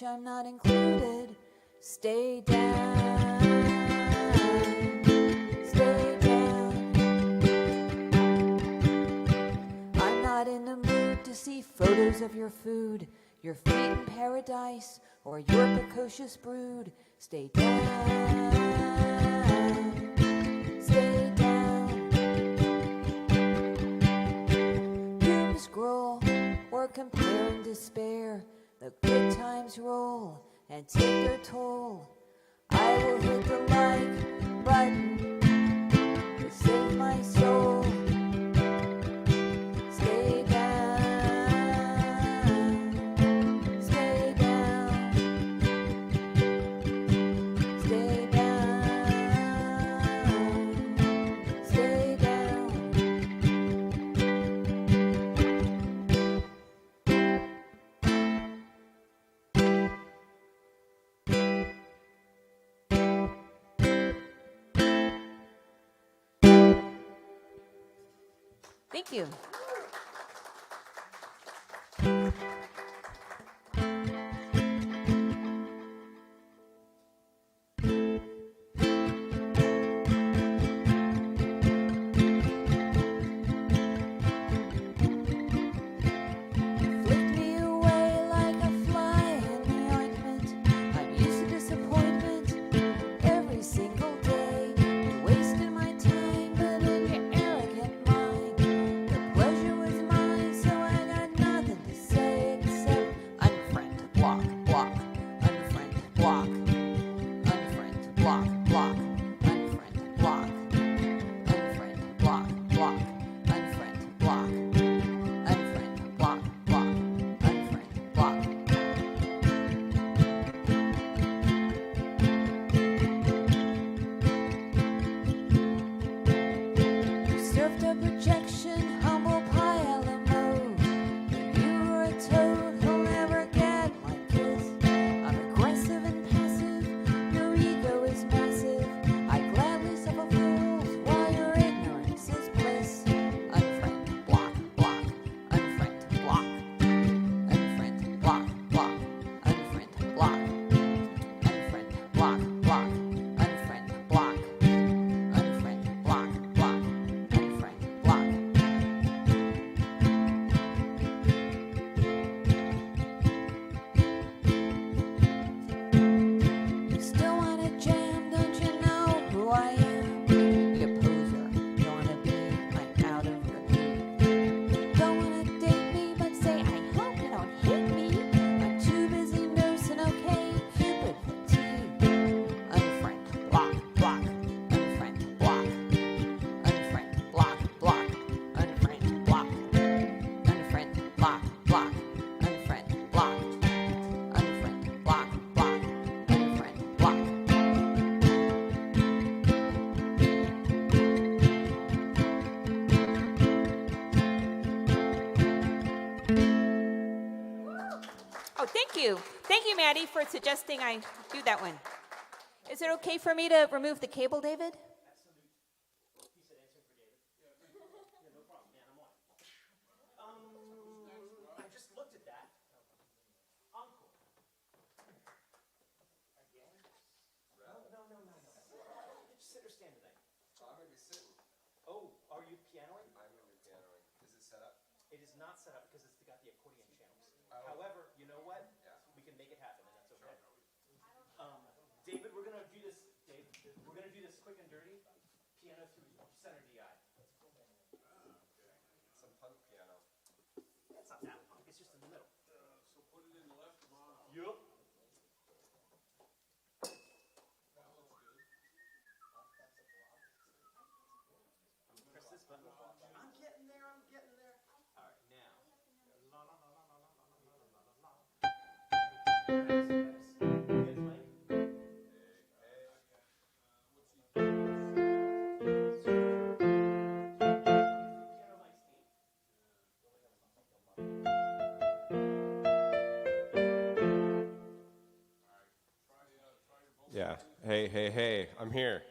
I'm not included. Stay down. Stay down. I'm not in the mood to see photos of your food, your feet in paradise, or your precocious brood. Stay down. Stay down. Doom scroll or compare and despair. The good times roll and take their toll. I will hit the like button to save my soul. Stay down. Stay down. Stay down. Stay down. Thank you. Flicked me away like a fly in the ointment. I'm used to disappointment every single day. You wasted my time, but in your arrogant mind, the pleasure was mine, so I got nothing to say except unfriend, block, block, unfriend, block, unfriend, block, block, unfriend, block, unfriend, block, block, unfriend, block, unfriend, block, block, unfriend, block. Surfed up rejection, humble pie a la mode. You were a toad, he'll never get my kiss. I'm aggressive and passive, your ego is massive. I gladly suffer fools while your ignorance is bliss. Unfriend, block, block, unfriend, block, unfriend, block, block, unfriend, block, unfriend, block, block, unfriend, block, unfriend, block, block, unfriend, block. You still wanna jam, don't you know who I am? You poser, you wanna be, I'm out of your league. Don't wanna date me, but say I hope you don't hate me. I'm too busy nursing, okay, Cupid fatigue. Unfriend, block, block, unfriend, block, unfriend, block, block, unfriend, block, unfriend, block, block, unfriend, block, unfriend, block, block, unfriend, block. Oh, thank you. Thank you, Maddie, for suggesting I do that one. Is it okay for me to remove the cable, David? I just looked at that. Encore. Again? No. Just sit or stand tonight. I'm going to be sitting. Oh, are you pianoing? I'm going to be pianoing. Is it set up? It is not set up because it's got the accordion channels. Oh. However, you know what? Yeah. We can make it happen, and that's okay. David, we're gonna do this. We're gonna do this quick and dirty. Piano through center DI. Some punk piano. It's not that punk. It's just in the middle. So put it in the left mouth. Yup. That looks good. Press this button. I'm getting there. All right, now. La, la, la, la, la, la, la, la, la, la, la. Yes. Get his mic. Piano mic Steve. Yeah. Hey. I'm here.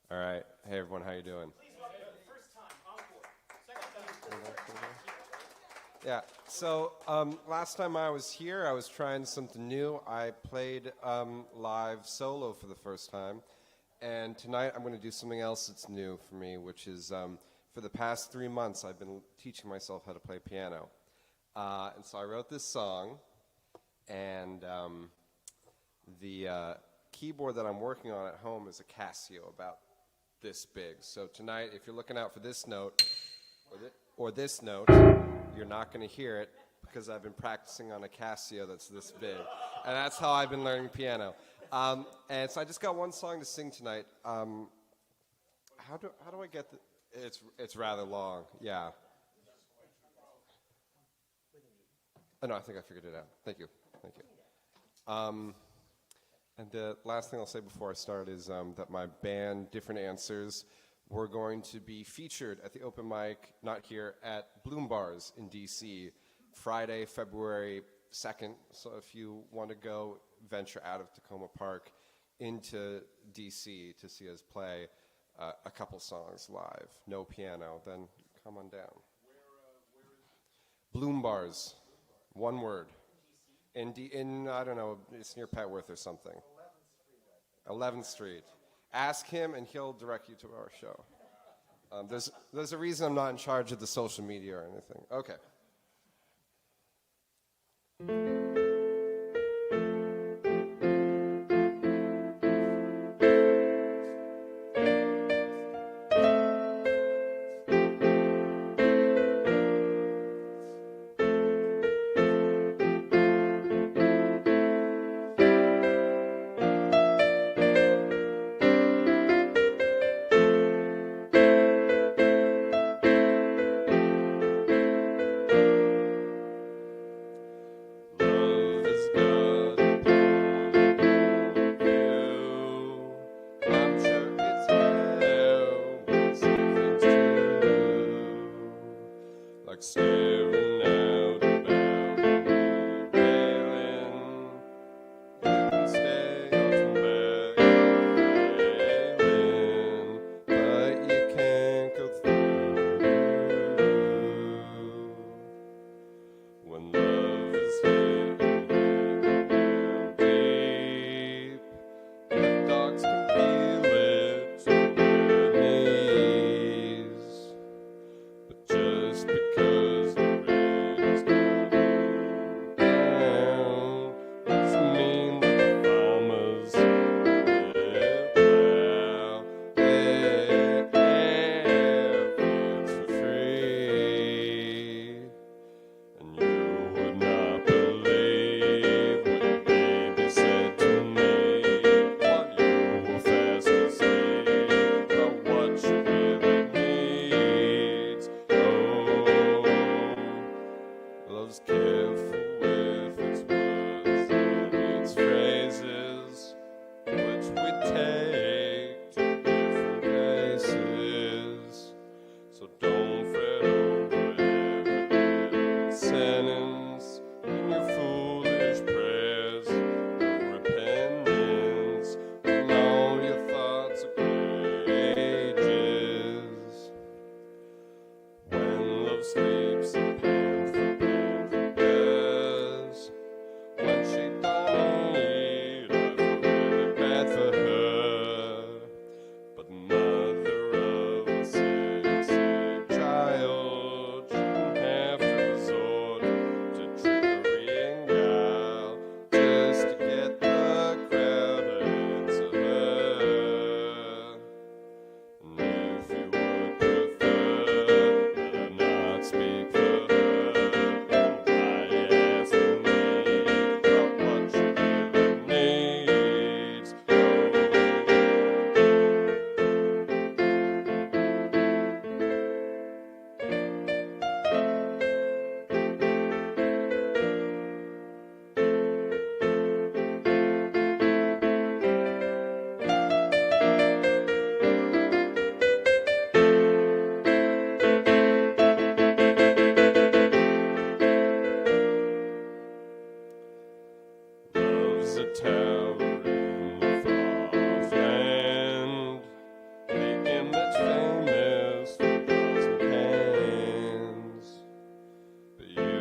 All right. Hey, everyone. How you doing? Please welcome for the first time, encore. Second time. Yeah. So last time I was here, I was trying something new. I played live solo for the first time. And tonight I'm going to do something else that's new for me, which is for the past 3 months I've been teaching myself how to play piano. And so I wrote this song, and the keyboard that I'm working on at home is a Casio about this big. So tonight, if you're looking out for this note or this note, you're not going to hear it because I've been practicing on a Casio that's this big. And that's how I've been learning piano. And so I just got one song to sing tonight. How do I get the... It's rather long, yeah. Oh, no, I think I figured it out. Thank you. And the last thing I'll say before I start is that my band, Different Answers, we're going to be featured at the open mic, not here, at Bloom Bars in D.C., Friday, February 2nd. So if you want to go venture out of Takoma Park into D.C. to see us play a couple songs live, no piano, then come on down. Where is it? Bloom Bars, one word. In I don't know, it's near Petworth or something. 11th Street. Ask him, and he'll direct you to our show. There's a reason I'm not in charge of the social media or anything. Okay. Staring out about me, railing. You can stay or come back, railing, but you can't go through. When love is hidden down deep, the dogs can feel it on their knees. But just because the rain is coming down doesn't mean that the farmers will plow their fields for free. And you would not believe what your baby said to me, what you were fast asleep, about what you really needs. Love's careful with its words and its phrases, which we take to different places. So don't fret over every little sentence in your foolish prayers of repentance, alone your thoughts are courageous. When love sleeps, the panther bears. When she don't eat, I feel really bad for her. But mother of a sick child shouldn't have to resort to trickery and guile just to get the crowd to answer her. And if you would prefer that I not speak for her, then why asking me about what she really needs? Love's a tower in the far land, the image famous for dozen cans. But you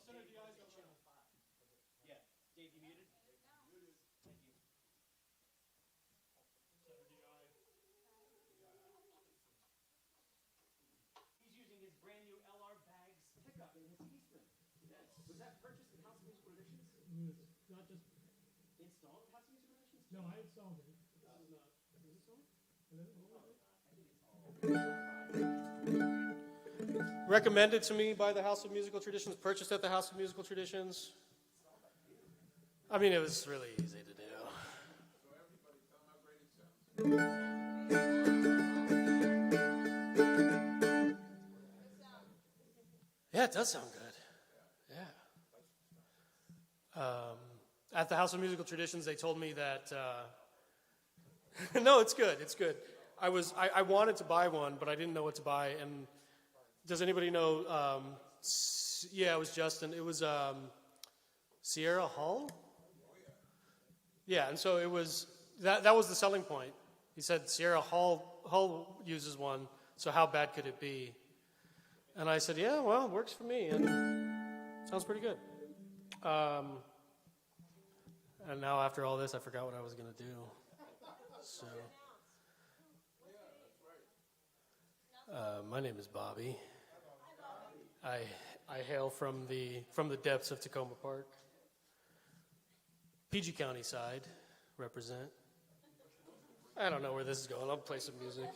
Center DI's got channel 5. Yeah. Dave, you muted? Muted. Thank you. Center DI. He's using his brand new LR Bags pickup in his Eastman. Yes. Was that purchased in House of Musical Traditions? Not just, Installed in House of Musical Traditions? no, I installed it. This is not. Is this one? Recommended to me by the House of Musical Traditions, purchased at the House of Musical Traditions. I mean, it was really easy to do. So everybody tell them how great it sounds. Yeah, it does sound good. Yeah. At the House of Musical Traditions, they told me that. No, it's good. It's good. I wanted to buy one, but I didn't know what to buy. And does anybody know? Yeah, it was Justin. It was Sierra Hull. Yeah, and so it was that was the selling point. He said Sierra Hull uses one, so how bad could it be? And I said, yeah, well, it works for me, and sounds pretty good. And now after all this, I forgot what I was going to do. So, my name is Bobby. I hail from the depths of Takoma Park. PG County side, represent. I don't know where this is going. I'll play some music.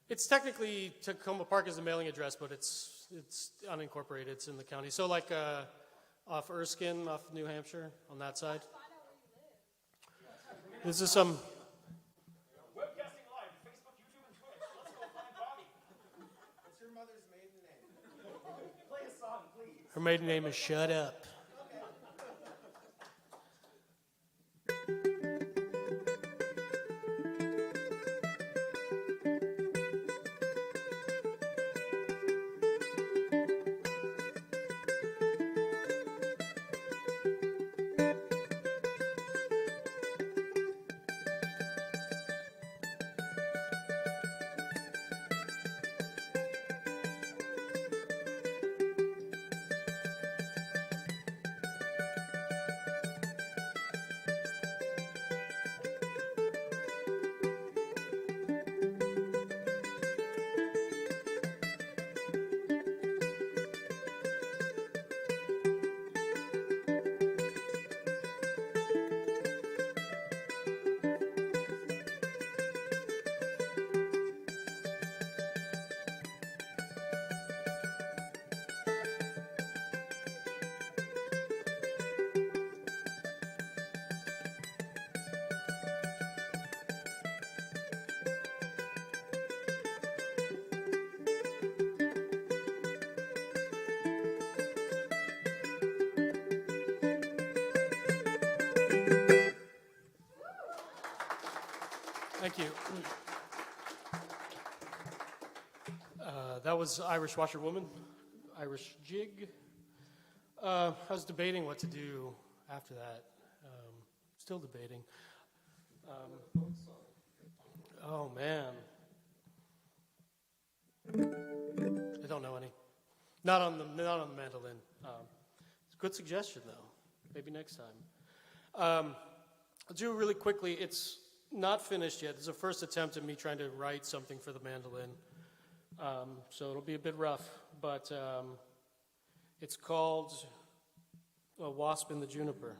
It's technically Takoma Park is the mailing address, but it's unincorporated. It's in the county. So like off Erskine, off New Hampshire, on that side. This is some. Webcasting live, Facebook, YouTube, and Twitch. Let's go find Bobby. What's your mother's maiden name? Play a song, please. Her maiden name is Shut Up. Thank you. That was Irish Washerwoman, Irish Jig. I was debating what to do after that. Still debating. Oh man, I don't know any. Not on the mandolin. It's a good suggestion though. Maybe next time. I'll do it really quickly. It's not finished yet. It's a first attempt at me trying to write something for the mandolin. So it'll be a bit rough, but it's called A Wasp in the Juniper.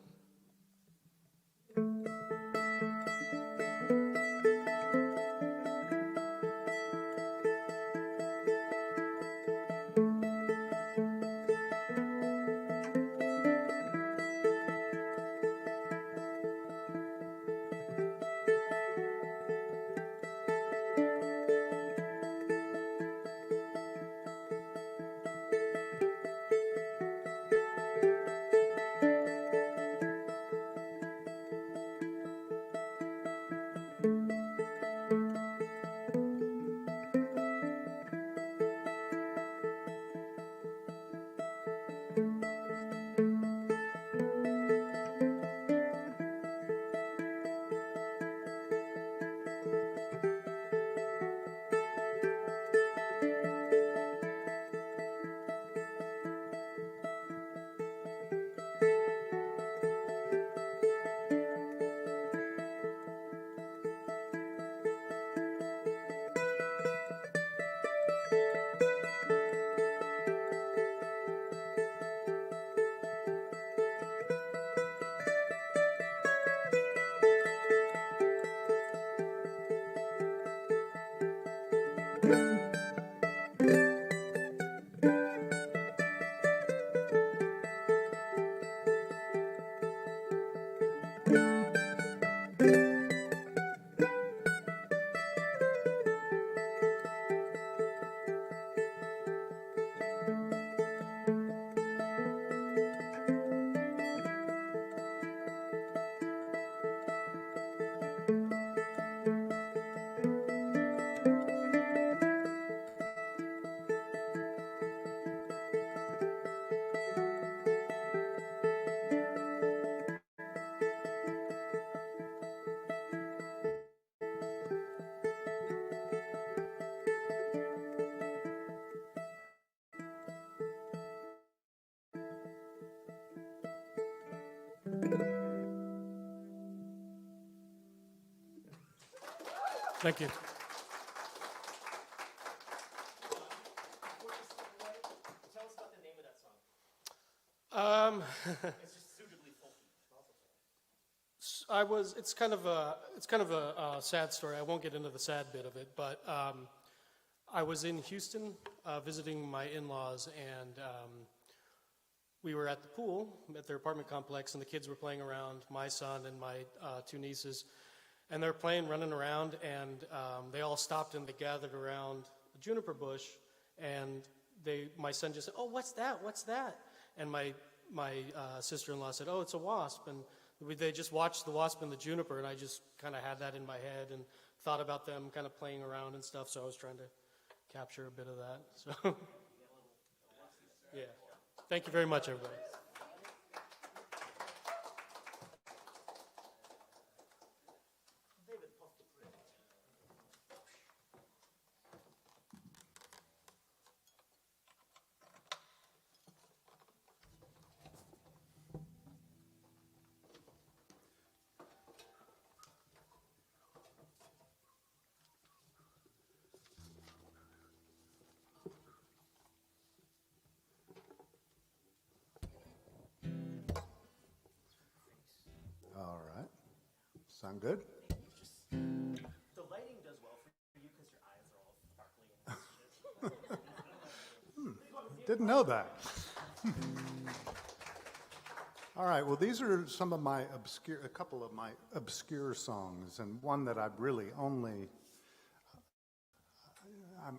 Thank you. Tell us about the name of that song. It's just suitably folky. It's kind of a sad story. I won't get into the sad bit of it, but I was in Houston visiting my in-laws, and we were at the pool at their apartment complex, and the kids were playing around, my son and my two nieces, and they were playing, running around, and they all stopped and they gathered around a juniper bush, and my son just said, "Oh, what's that? What's that?" And my sister-in-law said, "Oh, it's a wasp." And they just watched the wasp and the juniper, and I just kind of had that in my head and thought about them kind of playing around and stuff, so I was trying to capture a bit of that. So, yeah. Thank you very much, everybody. All right. Sound good? The lighting does well for you because your eyes are all sparkly and shit. Didn't know that. All right. Well, these are some of my a couple of my obscure songs, and one that I've really only.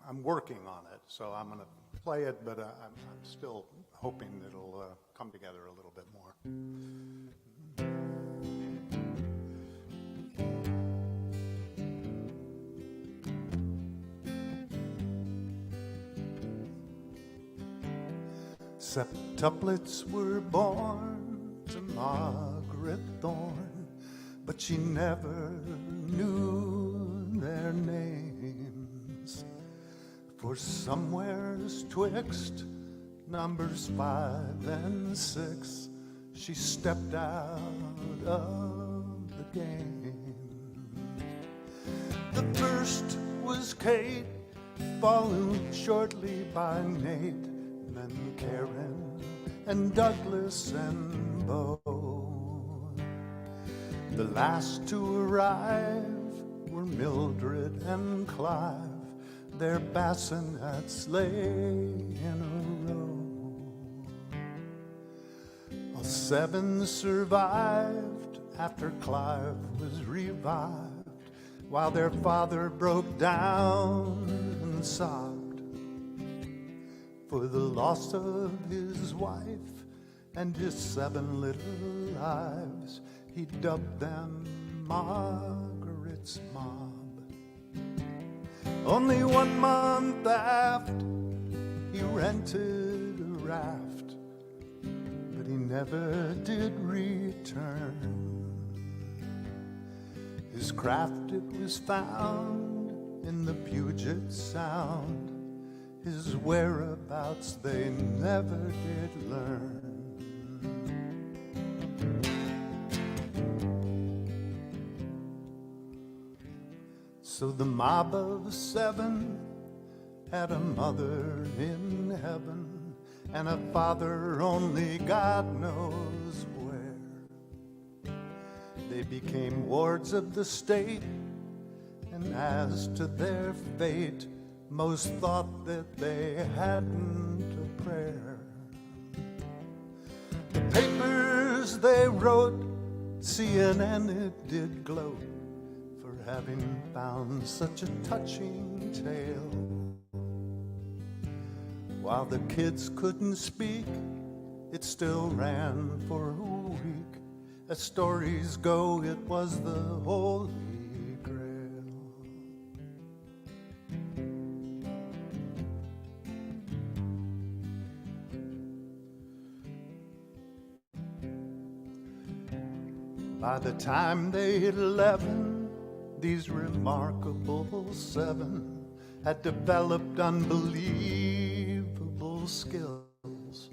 I'm working on it, so I'm going to play it, but I'm still hoping it'll come together a little bit more. Septuplets were born to Margaret Thorne, but she never knew their names. For somewheres twixt numbers 5 and 6, she stepped out of the game. The first was Kate, followed shortly by Nate, then Karen and Douglas and Bo. The last to arrive were Mildred and Clive. Their bassinets lay in a row. All 7 survived after Clive was revived, while their father broke down and sobbed for the loss of his wife and his 7 little lives. He dubbed them Margaret's Mob. Only 1 month after, he rented a raft, but he never did return. His craft, it was found in the Puget Sound. His whereabouts they never did learn. So the mob of 7 had a mother in heaven and a father only God knows where. They became wards of the state, and as to their fate, most thought that they hadn't a prayer. The papers they wrote, CNN it did gloat for having found such a touching tale. While the kids couldn't speak, it still ran for a week. As stories go, it was the Holy Grail. By the time they hit 11, these remarkable 7 had developed unbelievable skills.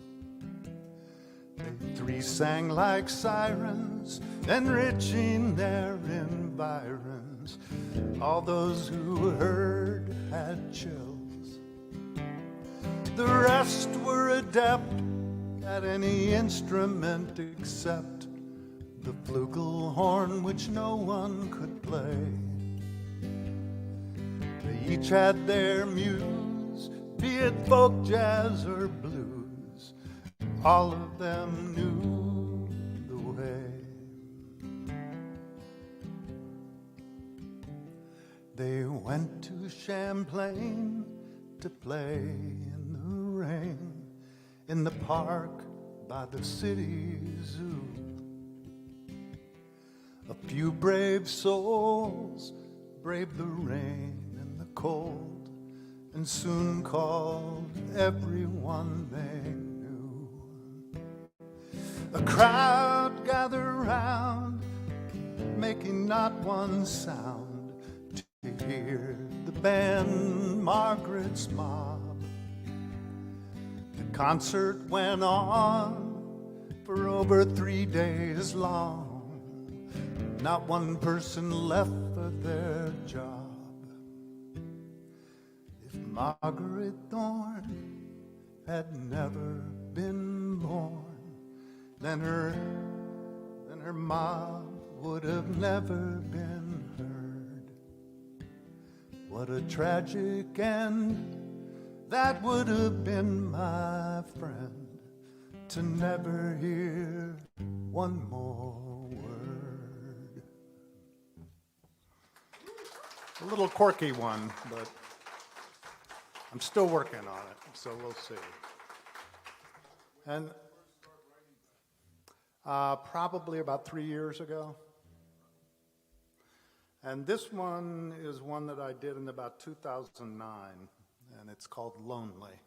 They 3 sang like sirens, enriching their environs. All those who heard had chills. The rest were adept at any instrument except the flugelhorn, which no one could play. They each had their muse, be it folk, jazz, or blues. All of them knew the way. They went to Champlain to play in the rain, in the park by the city zoo. A few brave souls braved the rain and the cold, and soon called everyone they knew. A crowd gathered round, making not one sound, to hear the band Margaret's Mob. The concert went on for over 3 days long. Not one person left for their job. If Margaret Thorne had never been born, then her mob would have never been heard. What a tragic end that would have been, my friend, to never hear one more word. A little quirky one, but I'm still working on it, so we'll see. And probably about 3 years ago. And this one is one that I did in about 2009, and it's called Lonely.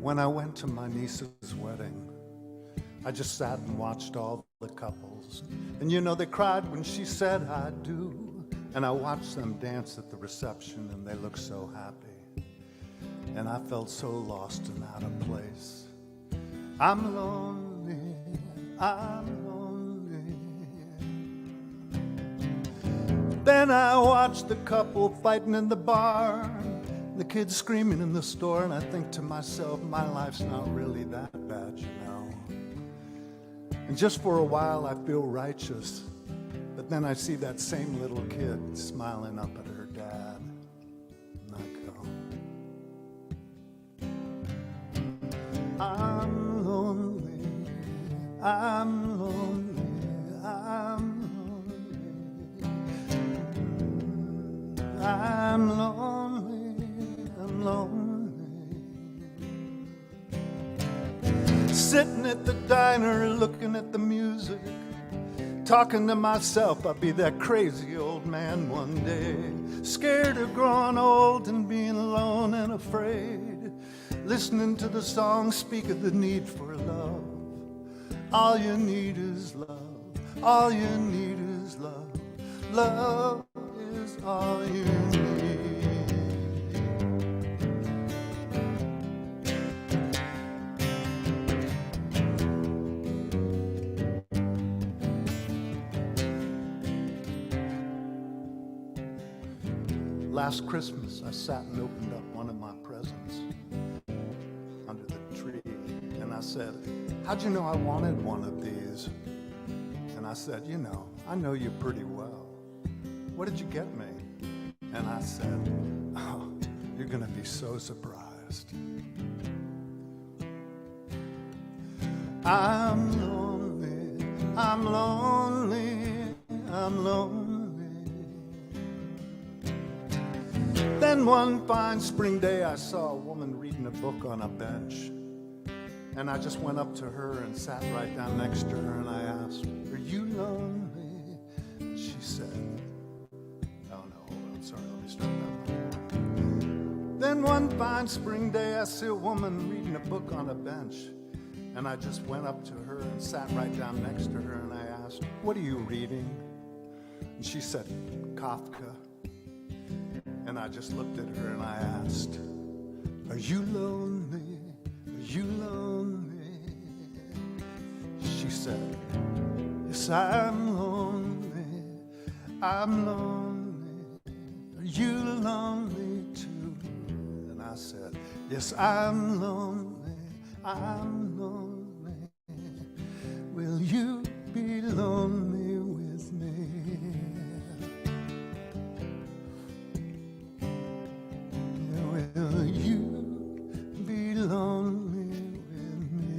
When I went to my niece's wedding, I just sat and watched all the couples. And you know, they cried when she said I do. And I watched them dance at the reception, and they looked so happy. And I felt so lost and out of place. I'm lonely, I'm lonely. Then I watched the couple fighting in the bar, the kids screaming in the store, and I think to myself, my life's not really that bad, you know. And just for a while I feel righteous, but then I see that same little kid smiling up at her dad, and I go, I'm lonely, I'm lonely, I'm lonely, I'm lonely, I'm lonely. Sitting at the diner, looking at the music, talking to myself, I'll be that crazy old man one day, scared of growing old and being alone and afraid, listening to the song speak of the need for love. All you need is love, all you need is love, love is all you need. last Christmas, I sat and opened up one of my presents under the tree, and I said, how'd you know I wanted one of these? And I said, you know, I know you pretty well. What did you get me? And I said, oh, you're gonna be so surprised. I'm lonely, I'm lonely, I'm lonely. Then one fine spring day I saw a woman reading a book on a bench. And I just went up to her and sat right down next to her and I asked, are you lonely? And she said, oh no, hold on, sorry, let me start that. Then one fine spring day I see a woman reading a book on a bench. And I just went up to her and sat right down next to her and I asked, what are you reading? And she said, Kafka. And I just looked at her and I asked, are you lonely? Are you lonely? She said, yes, I'm lonely. I'm lonely. Are you lonely too? And I said, yes, I'm lonely. I'm lonely. Will you be lonely with me? Will you be lonely with me?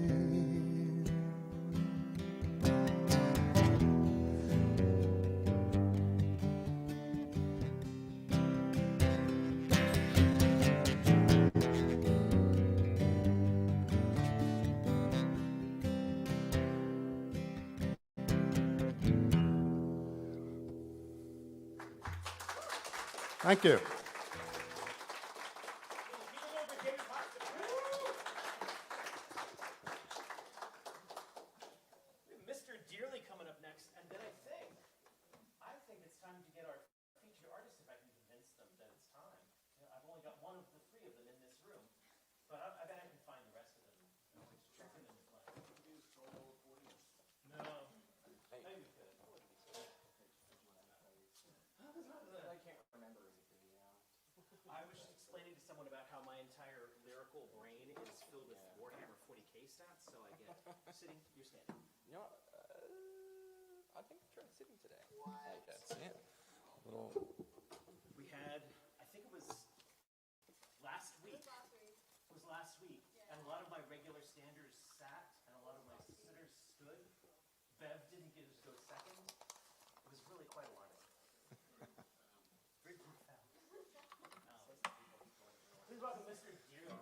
Thank you. Mr. Dearly coming up next, and then I think it's time to get our featured artist if I can convince them that it's time. You know, I've only got one of the three of them in this room, but I bet I can find the rest of them. Trick them into play. No. Maybe we could. I can't remember anything now. I was just explaining to someone about how my entire lyrical brain is filled with Warhammer 40k stats, so I get sitting, you're standing. You know, I think I'm trying sitting today. I guess. Yeah. Little. We had, I think it was last week. It was last week. And a lot of my regular standers sat, and a lot of my sitters stood. Bev didn't get to go second. It was really quite alarming. Very profound. Please welcome Mr. Dearly.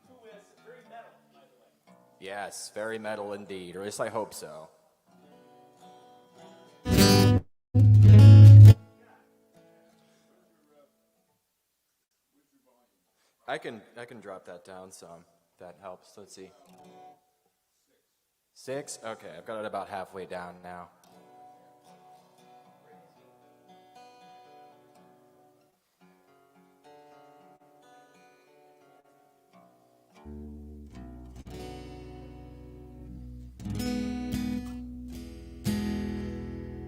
Who is very metal, by the way. Yes, very metal indeed, or at least I hope so. I can drop that down some. If that helps. Let's see. 6? Okay, I've got it about halfway down now.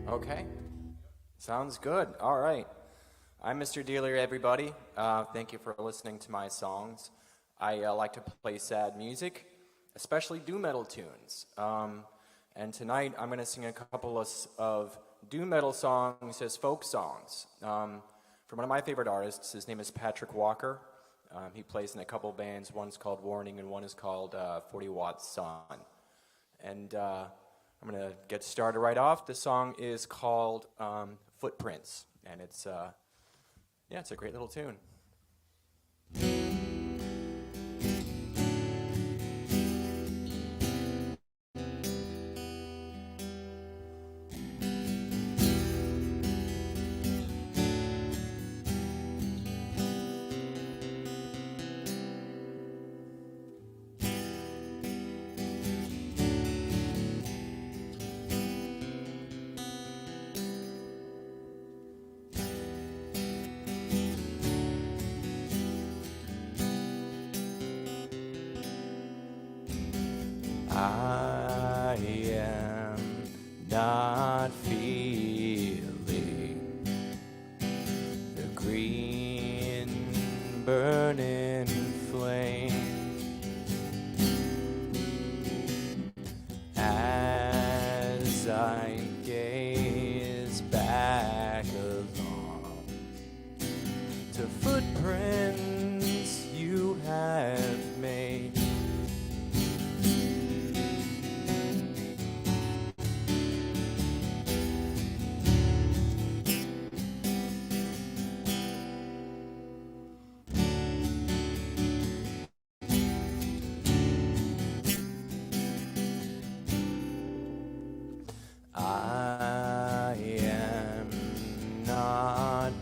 Okay. Sounds good. All right. I'm Mr. Dealer, everybody. Thank you for listening to my songs. I like to play sad music, especially doom metal tunes. And tonight I'm going to sing a couple of doom metal songs as folk songs from one of my favorite artists. His name is Patrick Walker. He plays in a couple bands. One's called Warning and one is called 40 Watt Sun. And I'm going to get started right off. The song is called Footprints, and it's a great little tune.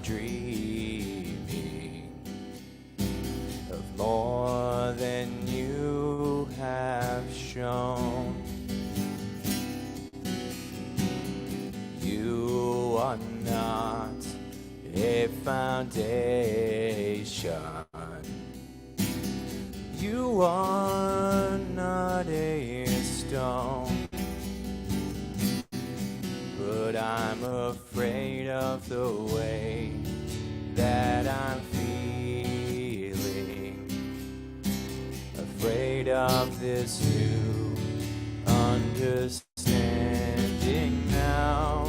dreaming of more than you have shown. You are not a foundation. You are not a stone. But I'm afraid of the way that I'm feeling. Afraid of this new understanding now.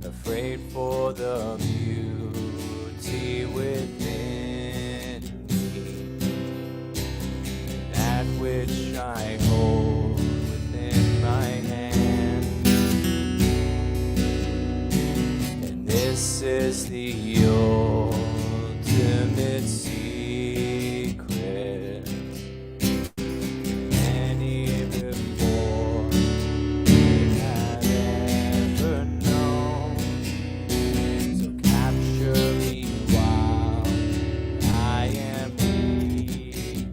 Afraid for the beauty within me, that which I hold within my hand. And this is the ultimate secret. Many before me have ever known. So capture me while I am weak.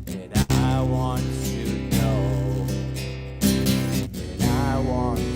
And I want to know. And I want to know.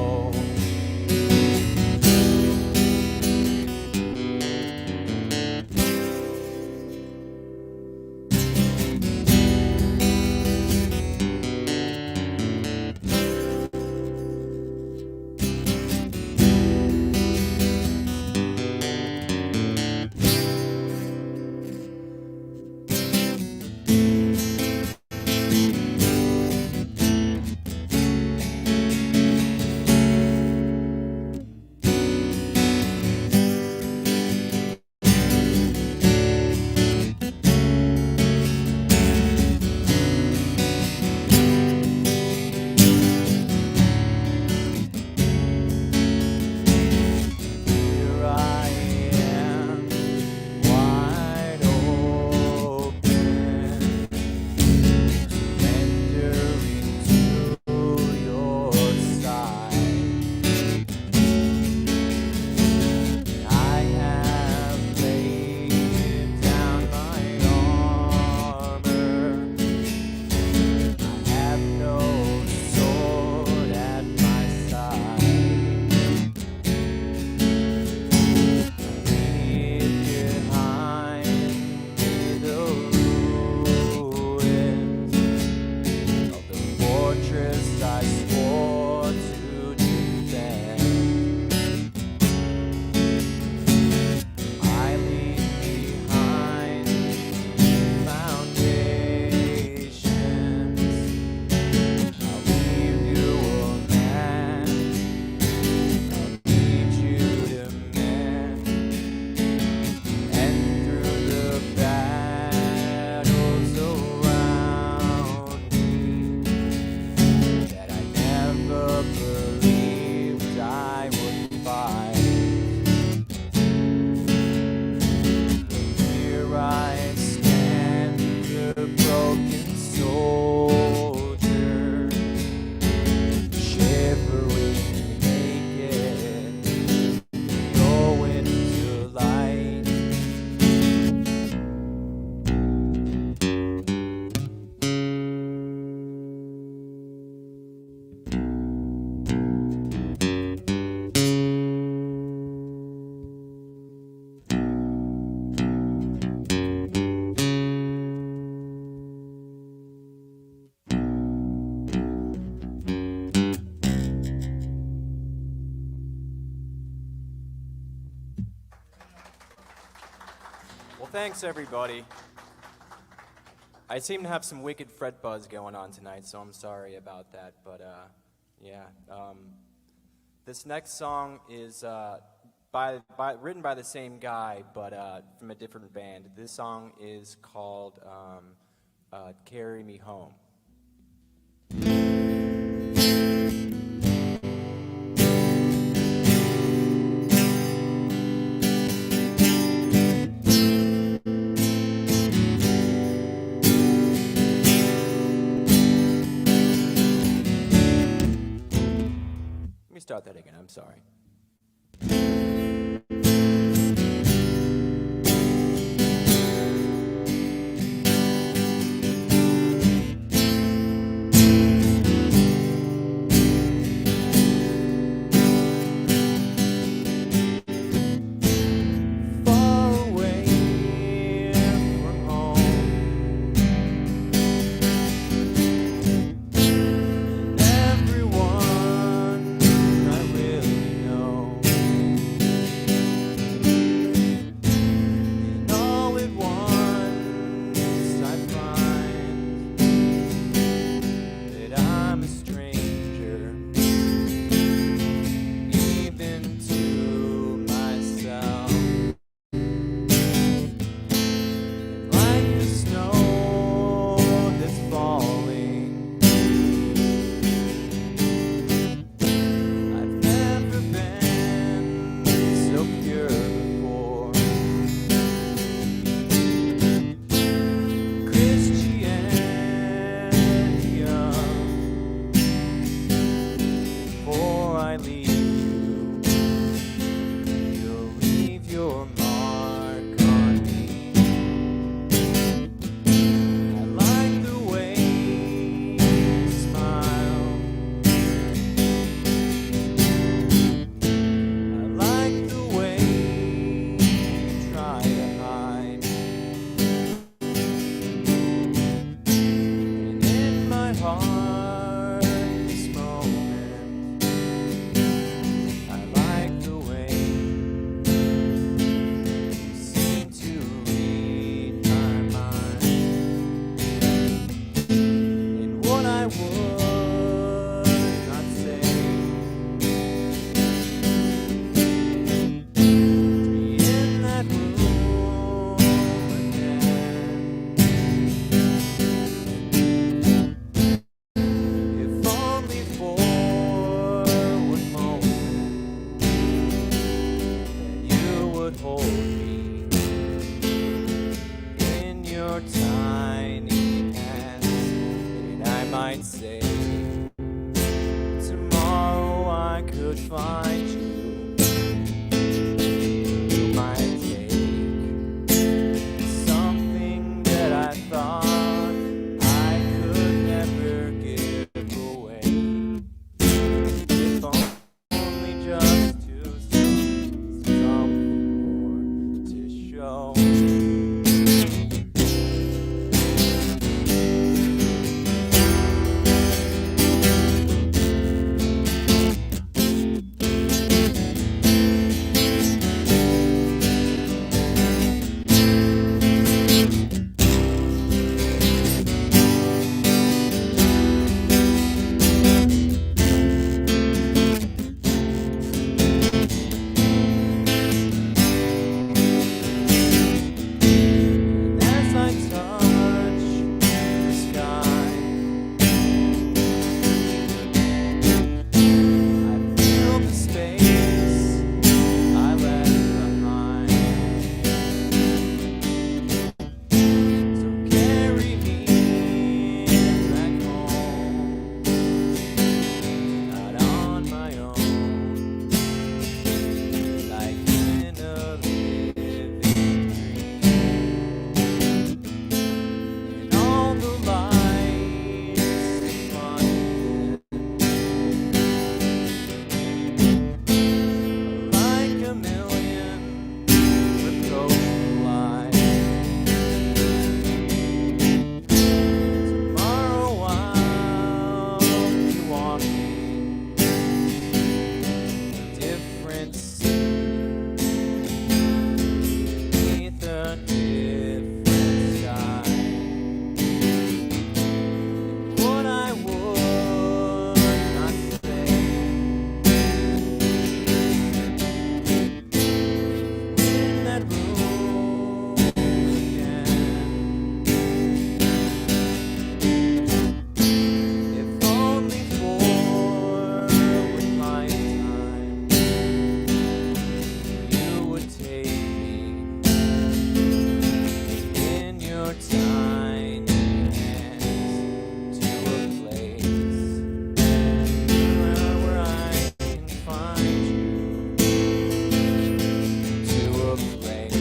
Here I am, wide open, surrendering to your side. I have laid down my armor. I have no sword at my side. Leave behind me the ruins of the fortress I swore to defend. I leave behind foundations. I'll leave you a man. I'll need you to mend. And through the battles around me that I never believed I would fight, here I stand, a broken soldier, shivering naked in your winter light. Well, thanks everybody. I seem to have some wicked fret buzz going on tonight, so I'm sorry about that. But yeah, this next song is written by the same guy, but from a different band. This song is called "Carry Me Home." Let me start that again. I'm sorry. I leave you, you'll leave your mark on me. I like the way you smile. I like the way you try to hide. And in my heart this moment, I like the way you seem to read my mind. And what I would not say to be in that room again. If only for one moment that you would hold me in your tiny hands, and I might say tomorrow I could find you. You might take something that I thought I could never give away. If only just to see something more to show. And as I touch the sky, I feel the space I left behind. So carry me back home, not on my own, like in a living dream. And all the lights reflected like a million reproachful lies. Tomorrow I'll be walking a different city beneath a different sky. And what I would not say in that room again. If only for one lifetime, you would take me in your tiny hands to a place where I can find you, to a place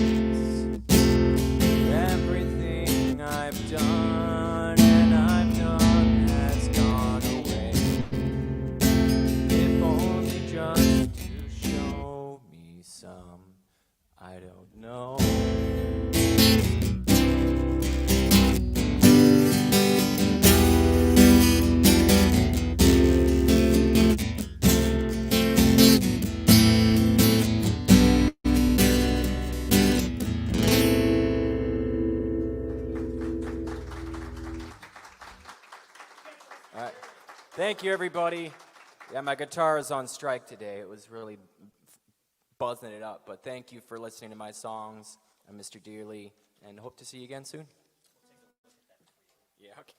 where everything I've done and I've done has gone away. If only just to show me some, I don't know. All right. Thank you, everybody. Yeah, my guitar is on strike today. It was really buzzing it up. But thank you for listening to my songs. I'm Mr. Dearly, and hope to see you again soon. Yeah, okay.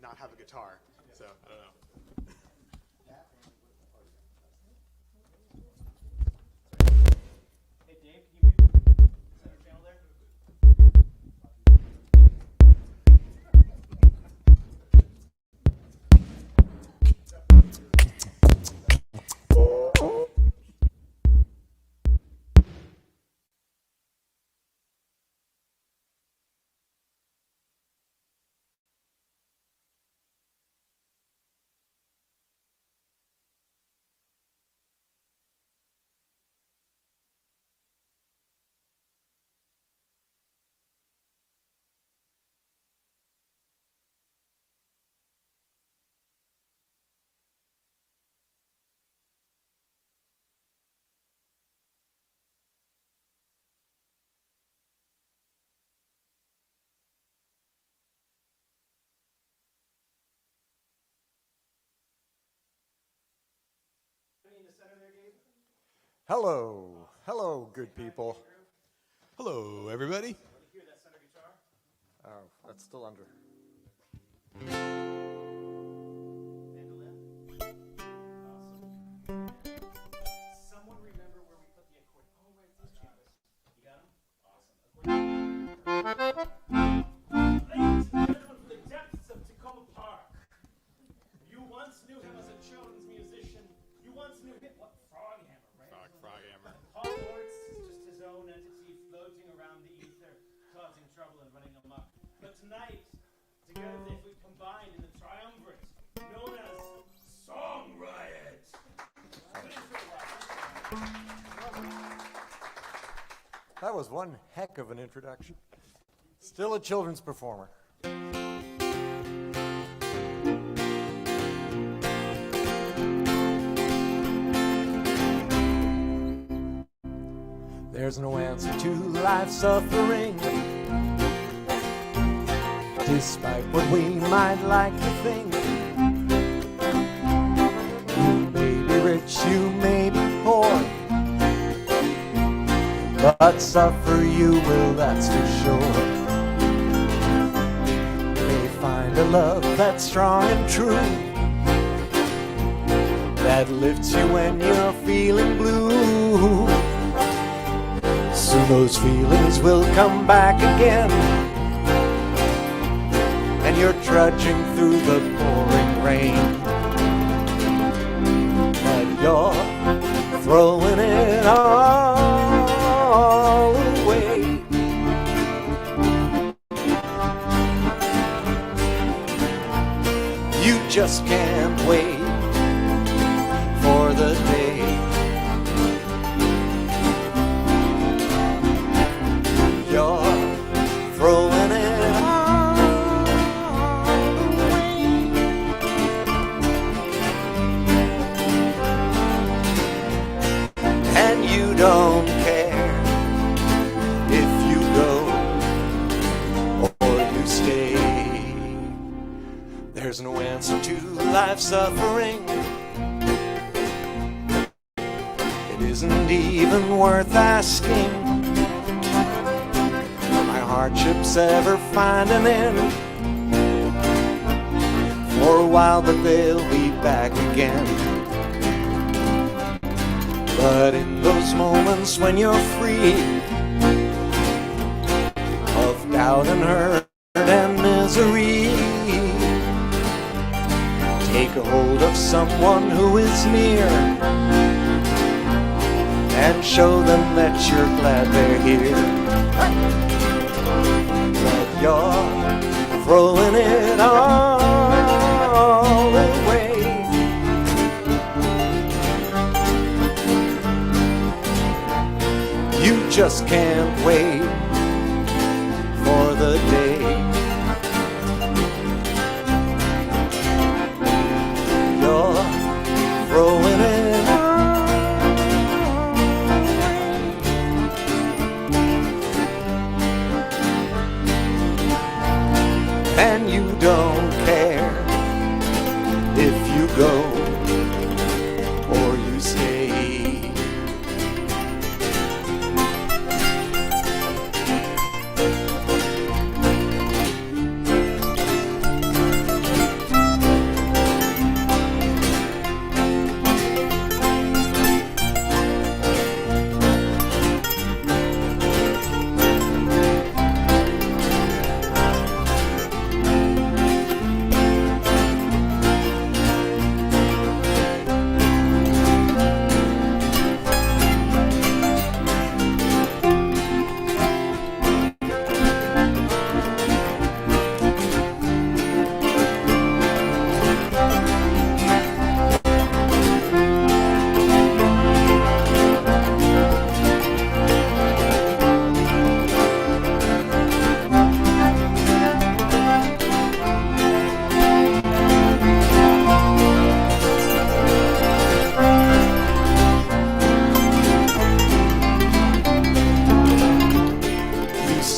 not have a guitar. So I don't know. Hey Dave, can you mute center channel there? In the center there, Gabe? Hello, hello, good people. Hello, everybody. Let me hear that center guitar. Oh, that's still under. Mandolin. Awesome. Someone remember where we put the accordion? Oh, right, these Travis. You got them? Awesome. Ladies and gentlemen, from the depths of Takoma Park, you once knew him as a children's musician. You once knew him. What? Froghammer, right? Froghammer. Paul Lords is just his own entity floating around the ether, causing trouble and running amok. But tonight, together we combined in the triumvirate known as Song Riot. That was one heck of an introduction. Still a children's performer. There's no answer to life's suffering, despite what we might like to think. You may be rich, you may be poor, but suffer you will, that's for sure. You may find a love that's strong and true, that lifts you when you're feeling blue. Soon those feelings will come back again, and you're trudging through the pouring rain, but you're throwing it all away. You just can't wait for the day you're throwing it all away. And you don't care if you go or you stay. There's no answer to life's suffering. It isn't even worth asking. Hardships ever find an end? For a while, but they'll be back again. But in those moments when you're free of doubt and hurt and misery, take a hold of someone who is near and show them that you're glad they're here. But you're throwing it all away. You just can't wait for the day you're throwing it all. And you don't care if you go or you stay.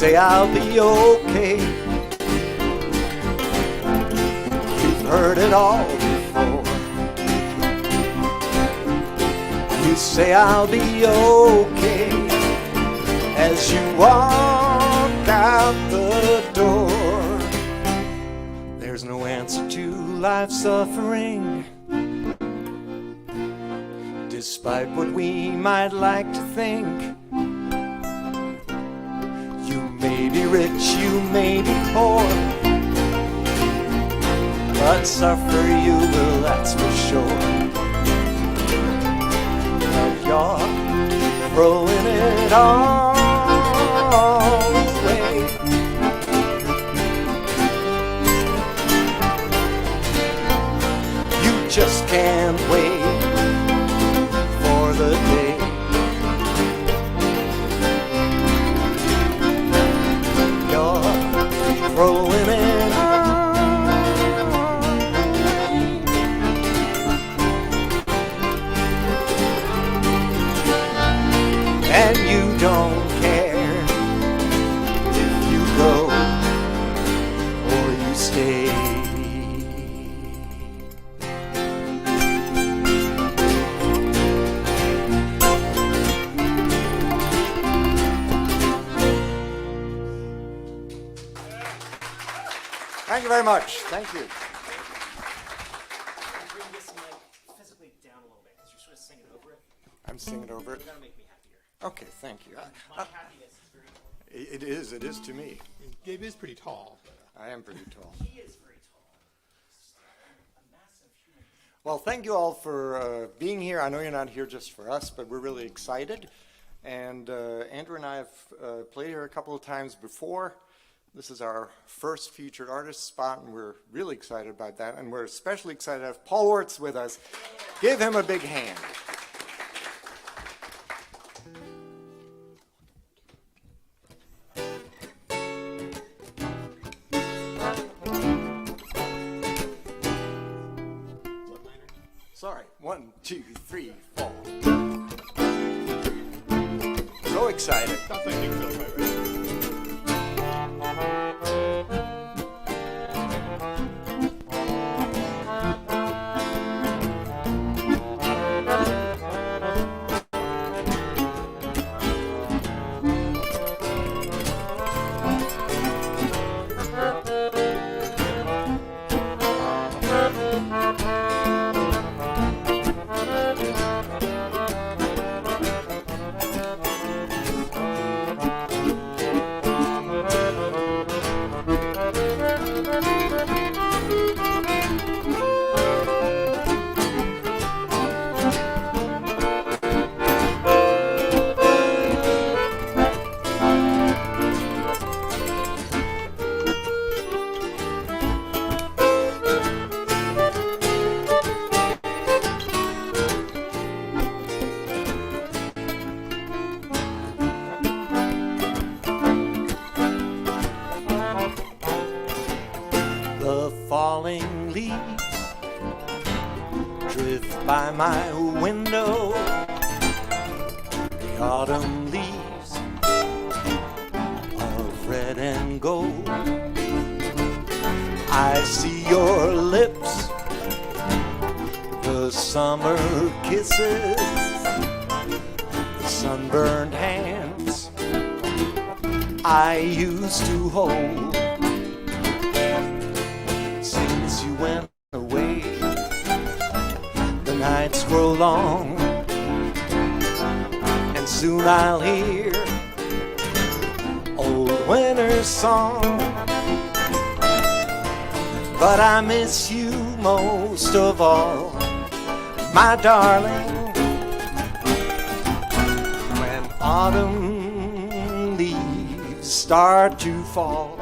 say I'll be okay. You've heard it all before. You say I'll be okay as you walk out the door. There's no answer to life's suffering, despite what we might like to think. You may be rich, you may be poor, but suffer you will, that's for sure. And you're throwing it all away. You just can't wait for the day you're throwing it all away. And you don't care if you go or you stay. Thank you very much. Thank you. Bring this mic physically down a little bit because you're sort of singing over it. I'm singing over it. You're gonna make me happier. Okay, thank you. My happiness is very important. It is to me. Gabe is pretty tall. I am pretty tall. He is very tall. A massive human. Well, thank you all for being here. I know you're not here just for us, but we're really excited. And Andrew and I have played here a couple of times before. This is our first featured artist spot, and we're really excited about that. And we're especially excited to have Paul Orts with us. Give him a big hand. Sorry, 1, 2, 3, 4. So excited. That's like Nick Phil, right? Falling leaves drift by my window. The autumn leaves of red and gold. I see your lips, the summer kisses, the sunburned hands I used to hold. You went away, the nights grow long, and soon I'll hear old winter's song. But I miss you most of all, my darling, when autumn leaves start to fall.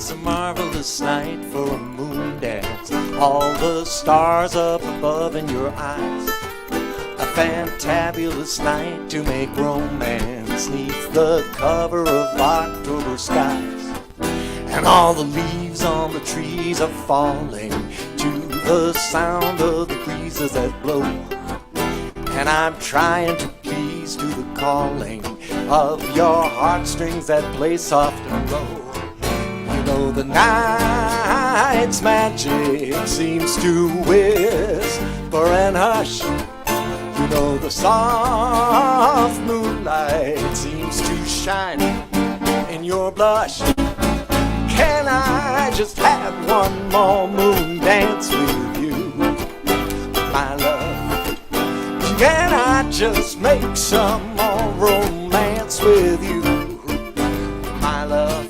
It's a marvelous night for a moon dance. All the stars up above in your eyes. A fantabulous night to make romance 'neath the cover of October skies. And all the leaves on the trees are falling to the sound of the breezes that blow. And I'm trying to please to the calling of your heartstrings that play soft and low. You know the night's magic seems to whisper and hush. You know the soft moonlight seems to shine in your blush. Can I just have one more moon dance with you, my love? Can I just make some more romance with you, my love?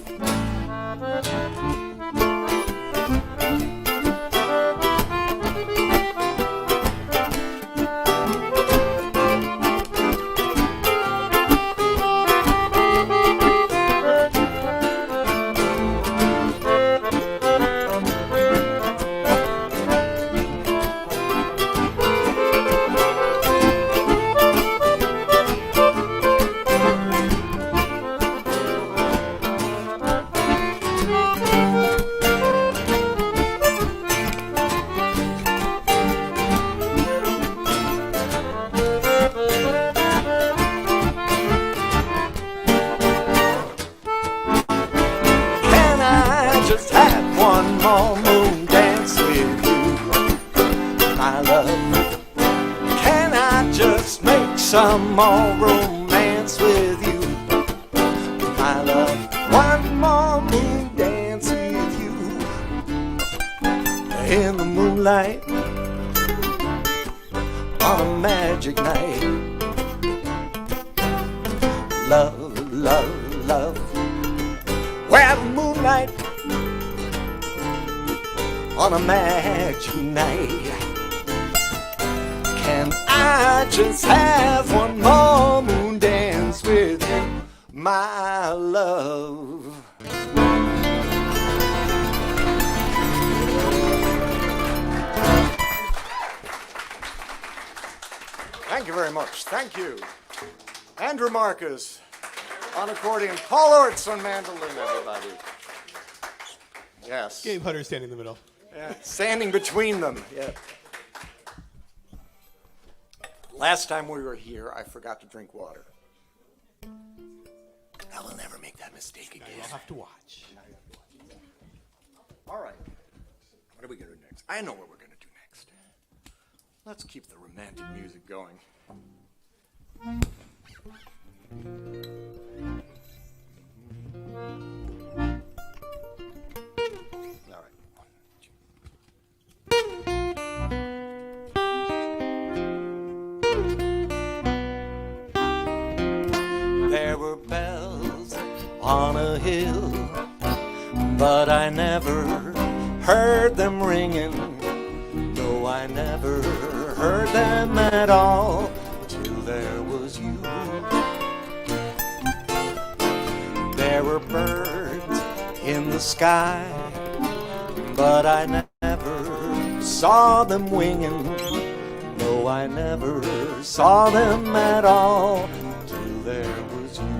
Some more romance with you, my love. One more moon dance with you in the moonlight on a magic night. Love, love, love. Where the moonlight on a magic night. Can I just have one more moon dance with you, my love? Thank you very much. Thank you. Andrew Marcus on accordion. Paul Orts on mandolin, everybody. Yes. Gabe Hutter standing in the middle. Yeah, standing between them. Yeah. Last time we were here, I forgot to drink water. I will never make that mistake again. You'll have to watch. All right. What are we going to do next? I know what we're going to do next. Let's keep the romantic music going. All right. There were bells on a hill, but I never heard them ringing. No, I never heard them at all till there was you. There were birds in the sky, but I never saw them winging. No, I never saw them at all till there was you.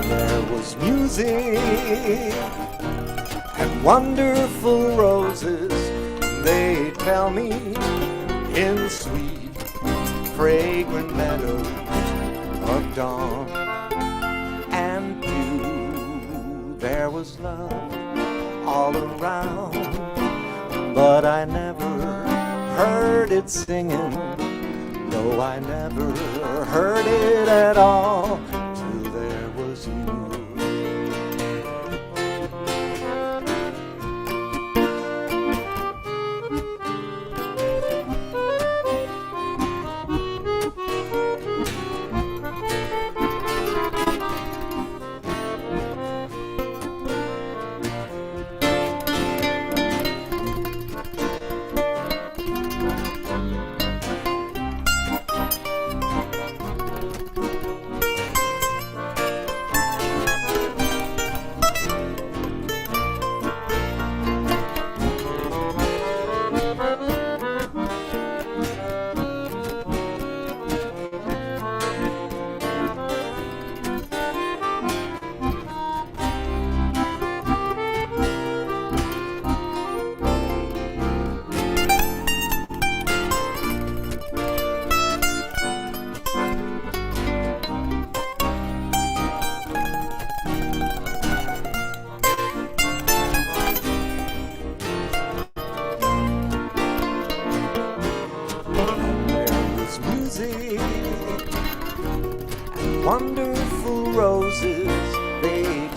There was music and wonderful roses, they tell me, in sweet, fragrant meadows of dawn. And you, there was love all around, but I never heard it singing. No, I never heard it at all till there was you.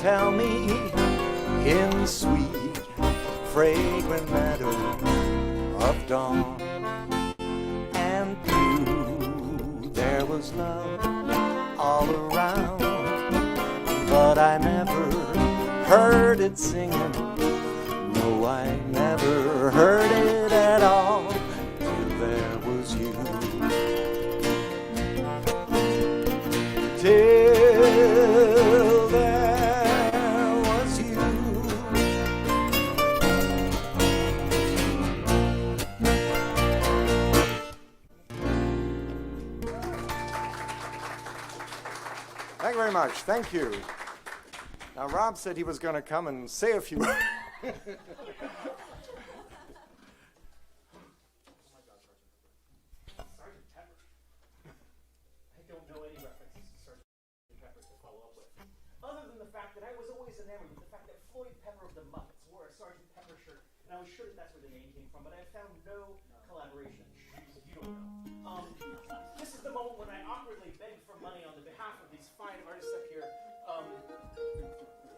tell me in sweet, fragrant meadows of dawn. And through there was love all around, but I never heard it singing. No, I never heard it at all till there was you. Till there was you. Thank you very much. Thank you. Now, Rob said he was going to come and say a few. Sergeant Pepper. I don't know any references to Sergeant Pepper to follow up with, other than the fact that I was always enamored with the fact that Floyd Pepper of the Muppets wore a Sergeant Pepper shirt, and I was sure that that's where the name came from, but I found no collaboration. You don't know. This is the moment when I awkwardly beg for money on the behalf of these fine artists up here.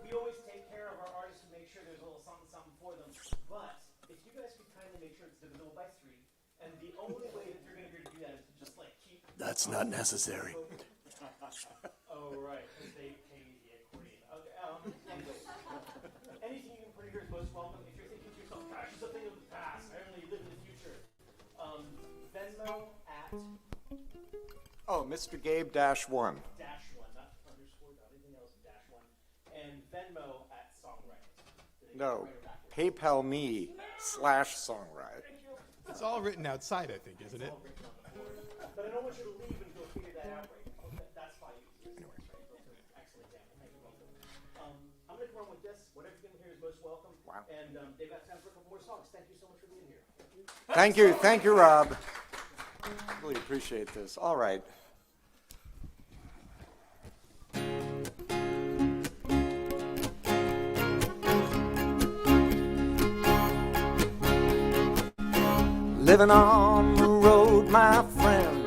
We always take care of our artists and make sure there's a little something for them, but if you guys could kindly make sure it's divisible by 3, and the only way that you're going to do that is to just like keep. That's not necessary. Oh, right, because they pay the accordion. Okay, anyway, anything you can put here is most welcome. If you're thinking to yourself, gosh, it's a thing of the past, I only live in the future. Venmo at Oh, Mr. Gabe -1. -1, not underscore, not anything else, -1, and Venmo at Song Riot. No, PayPal me /Song Riot. It's all written outside, I think, isn't it? But I don't want you to leave and go figure that out right now. That's fine. Excellent example. Thank you, welcome. I'm going to run with this. Whatever you can hear is most welcome. Wow. And they've got time for a couple more songs. Thank you so much for being here. Thank you. Thank you, Rob. Really appreciate this. All right. Living on the road, my friend,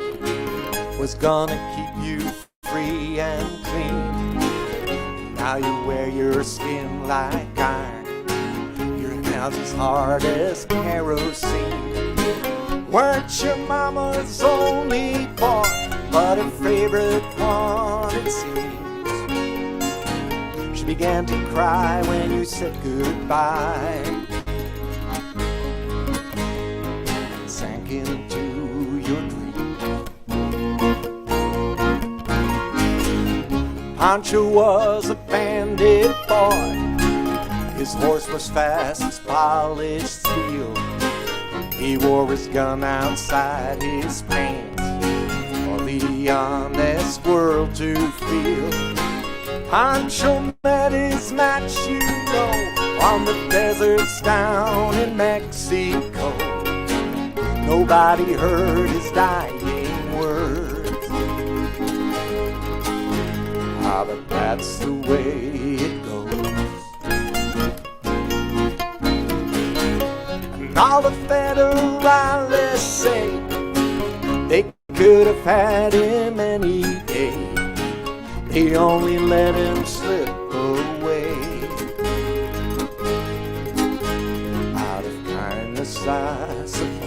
was gonna keep you free and clean. Now you wear your skin like iron, your hands as hard as kerosene. Weren't your mama's only boy, but her favorite one, it seems. She began to cry when you said goodbye, sank into your dream. Pancho was a bandit boy. His horse was fast as polished steel. He wore his gun outside his pants for the honest world to feel. Pancho met his match, you know, on the deserts down in Mexico. Nobody heard his dying words. Ah, but that's the way it goes. And all the federalists say they could have had him any day. They only let him slip away out of kindness, I suppose.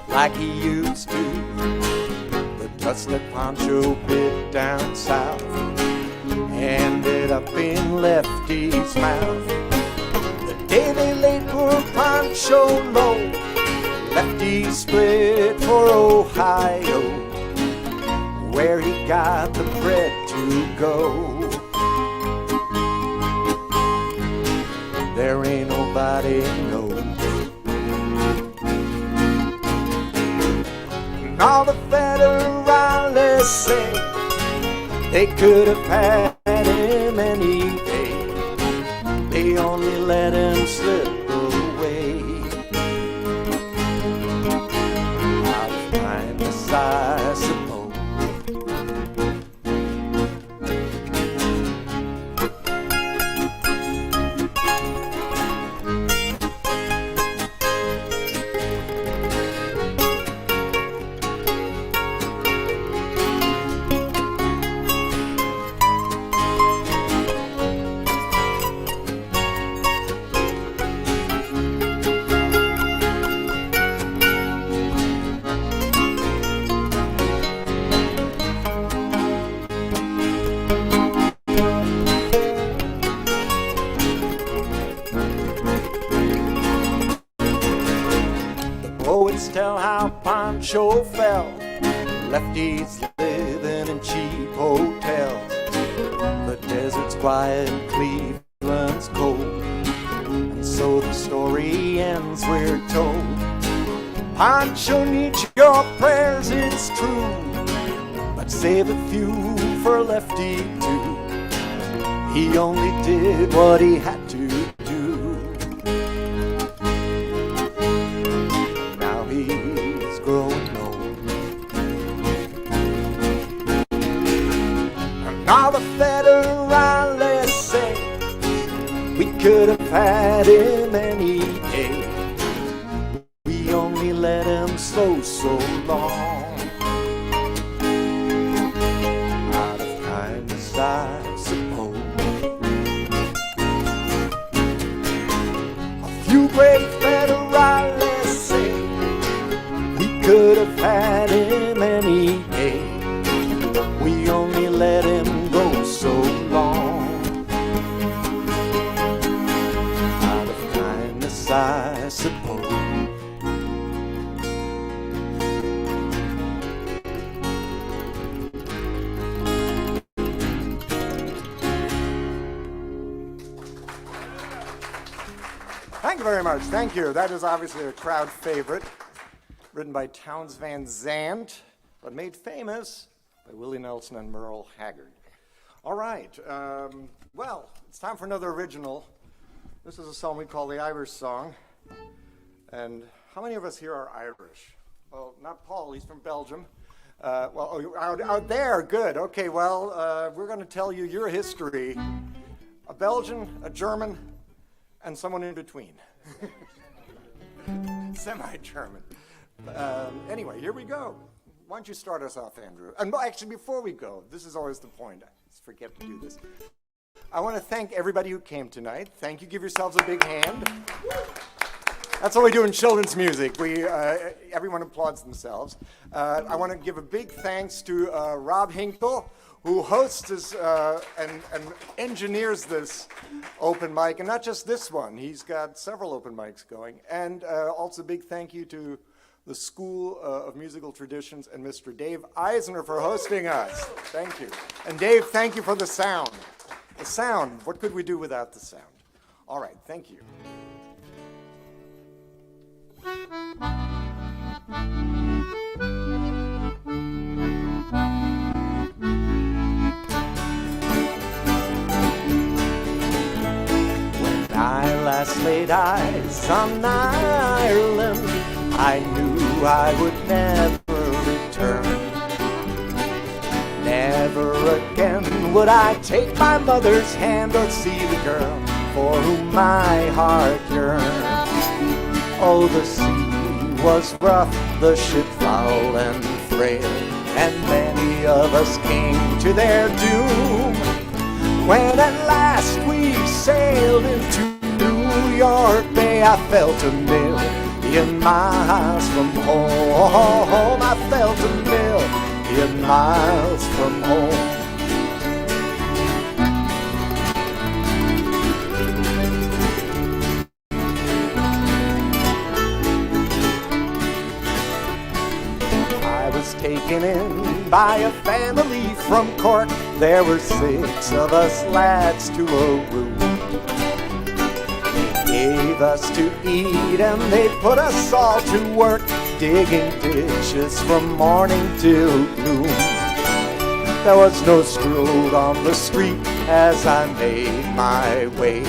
Like he used to. The dust that Pancho bit down south ended up in Lefty's mouth. The day they laid poor Pancho low, Lefty split for Ohio, where he got the bread to go. everybody knows. And all the federalists say they could have had him any day. They only let him slip away. Out of kindness, I suppose. Poets tell how Pancho fell, lefties living in cheap hotels. The desert's quiet and Cleveland's cold, and so the story ends, we're told. Pancho needs your prayers, it's true, but save a few for Lefty too. He only did what he had to do. All the federalists say we could have had him any day. We only let him so long. Out of kindness, I suppose. A few brave federalists say we could have had him any day. We only let him go so long. Out of kindness, I suppose. Thank you very much. Thank you. That is obviously a crowd favorite, written by Townes Van Zandt, but made famous by Willie Nelson and Merle Haggard. All right, well, it's time for another original. This is a song we call the Irish Song. And how many of us here are Irish? Well, not Paul, he's from Belgium. Out there, good. Okay, well, we're going to tell you your history. A Belgian, a German, and someone in between. Semi-German. Anyway, here we go. Why don't you start us off, Andrew? And actually, before we go, this is always the point. I forget to do this. I want to thank everybody who came tonight. Thank you. Give yourselves a big hand. That's what we do in children's music. Everyone applauds themselves. I want to give a big thanks to Rob Hinkle, who hosts this and engineers this open mic, and not just this one. He's got several open mics going. And also a big thank you to the School of Musical Traditions and Mr. Dave Eisner for hosting us. Thank you. And Dave, thank you for the sound. The sound, what could we do without the sound? All right, thank you. When I last laid eyes on Ireland, I knew I would never return. Never again would I take my mother's hand or see the girl for whom my heart yearned. Oh, the sea was rough, the ship foul and frail, and many of us came to their doom. When at last we sailed into New York Bay, I felt a million miles from home. I felt a million miles from home. I was taken in by a family from Cork. There were 6 of us lads to a room. They gave gave us to eat, and they put us all to work, digging ditches from morning till gloom. There was no screw on the street as I made my way,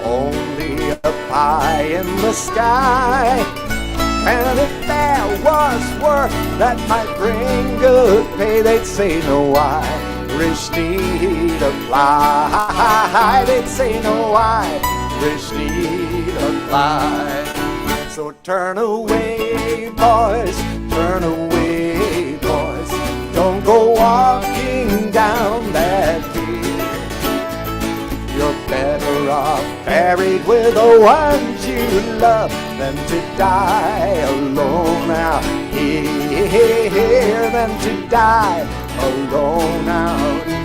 only a pie in the sky. And if there was work that might bring good pay, they'd say no Irish need apply. They'd say no Irish need apply. So turn away, boys, turn away, boys. Don't go walking down that hill. You're better off buried with the ones you love than to die alone out here, than to die alone out here.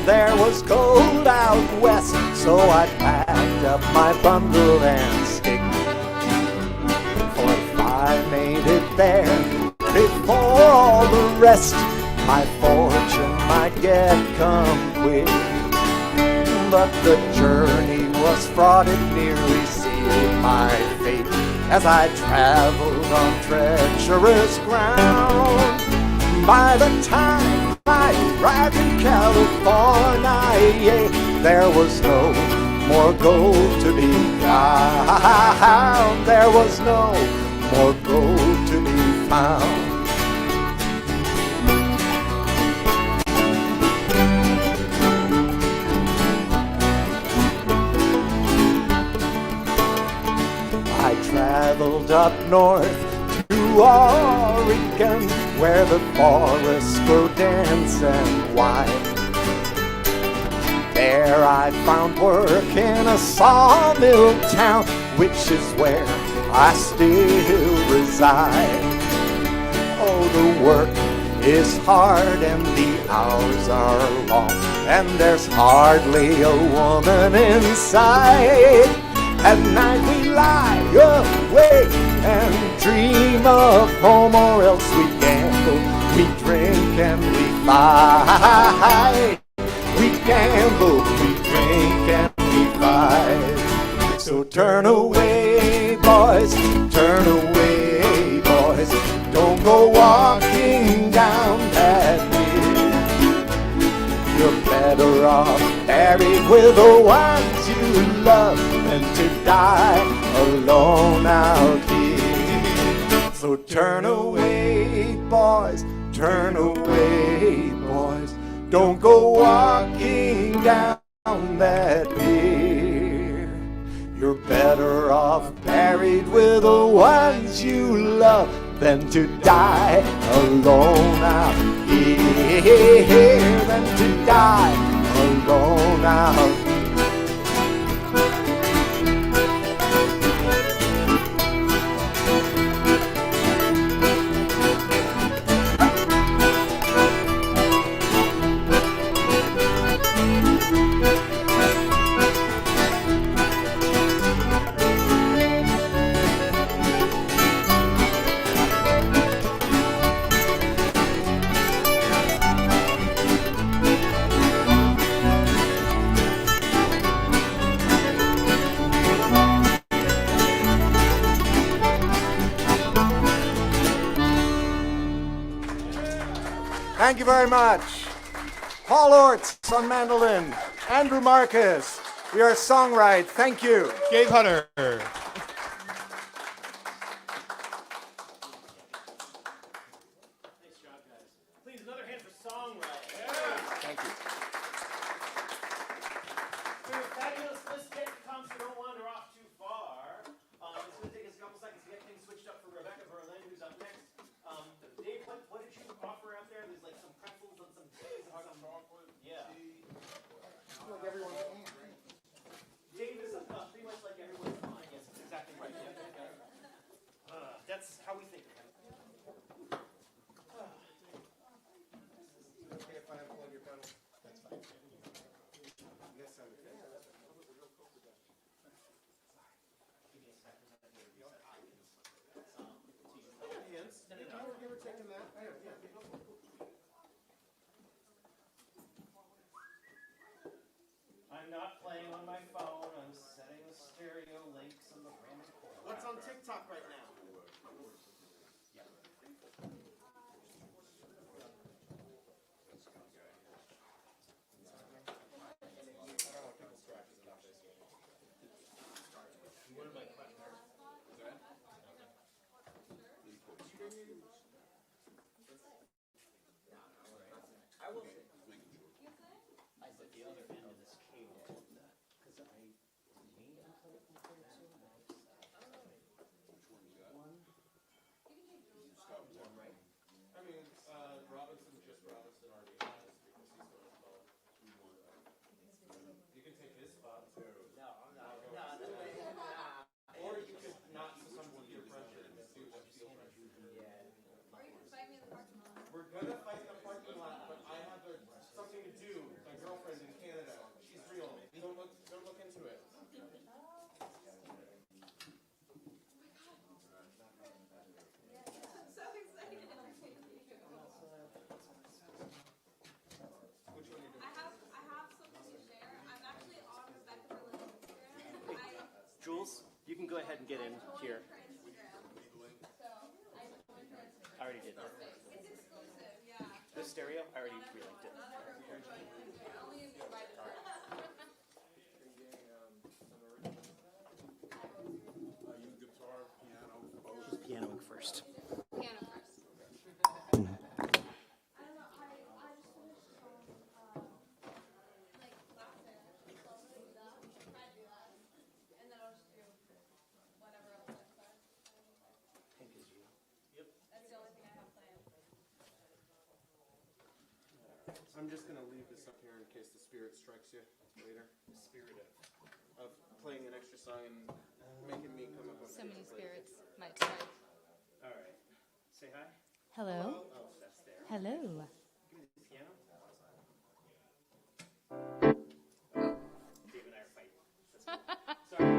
There was cold out west, so I packed up my bundle and stick. For if I made it there before all the rest, my fortune might get come quick. But the journey was fraught, it nearly sealed my fate as I traveled on treacherous ground. By the time I arrived in California, there was no more gold to be found. There was no more gold to be found. I traveled up north to Oregon, where the forests grow dense and wide. There I found work in a sawmill town, which is where I still reside. Oh, the work is hard and the hours are long, and there's hardly a woman inside. At night we lie awake and dream of home, or else we gamble, we drink and we fight. We gamble, we drink and we fight. So turn away, boys, turn away, boys. Don't go walking down that hill. You're better off buried with the ones you love than to die alone out here. So turn away, boys, turn away, boys. Don't go walking down that pier. You're better off buried with the ones you love than to die alone out here, than to die alone out here. Thank you very much. Paul Orts on mandolin. Andrew Marcus. We are Song Riot. Thank you. Gabe Hutter. Nice job, guys. Please, another hand for Song Riot. Thank you. For your fabulous list get comps who don't wander off too far, it's going to take us a couple seconds to get things switched up for Rebecca Berlin, who's up next. Dave, what did you offer out there? There's like some pretzels and some cheese and some... Yeah. Like everyone's hand, right? Dave is pretty much like everyone's fine. Yes, that's exactly right. Yeah, that's how we think of him. Okay, if I unplug your pedal? That's fine. Yes, I'm okay. I'm not playing on my phone. I'm setting the stereo links on the random chord. What's on TikTok right now? I said the other end of this cable because I may unplug it from the cable soon. One right. I mean, Robinson, just Robinson already has because he's going to call. You can take his spot too. No. Or you could not succumb to peer pressure and do what you feel pressure. We're gonna fight in the parking lot, but I have something to do. My girlfriend in Canada. She's real. Don't look into it. Which one are you doing? I have something to share. I'm actually on Rebecca Berlin's Instagram. Jules, you can go ahead and get in here. I already did that. It's exclusive, yeah. This stereo, I already relinked it. Only if you buy the card. You guitar, piano, both. Who's pianoing first? Piano first. I don't know. I just finished a song, like last night. So I'm gonna do that. Try to do that, and then I'll just do whatever else I decide. Pink is you. Yep. That's the only thing I have planned. I'm just gonna leave this up here in case the spirit strikes you later. The spirit Of playing an extra song and making me come up with So many things spirits might strike. All right. Say hi. Hello. Oh, that's there. Hello. Give me the piano. Dave and I are fighting. That's cool. Sorry.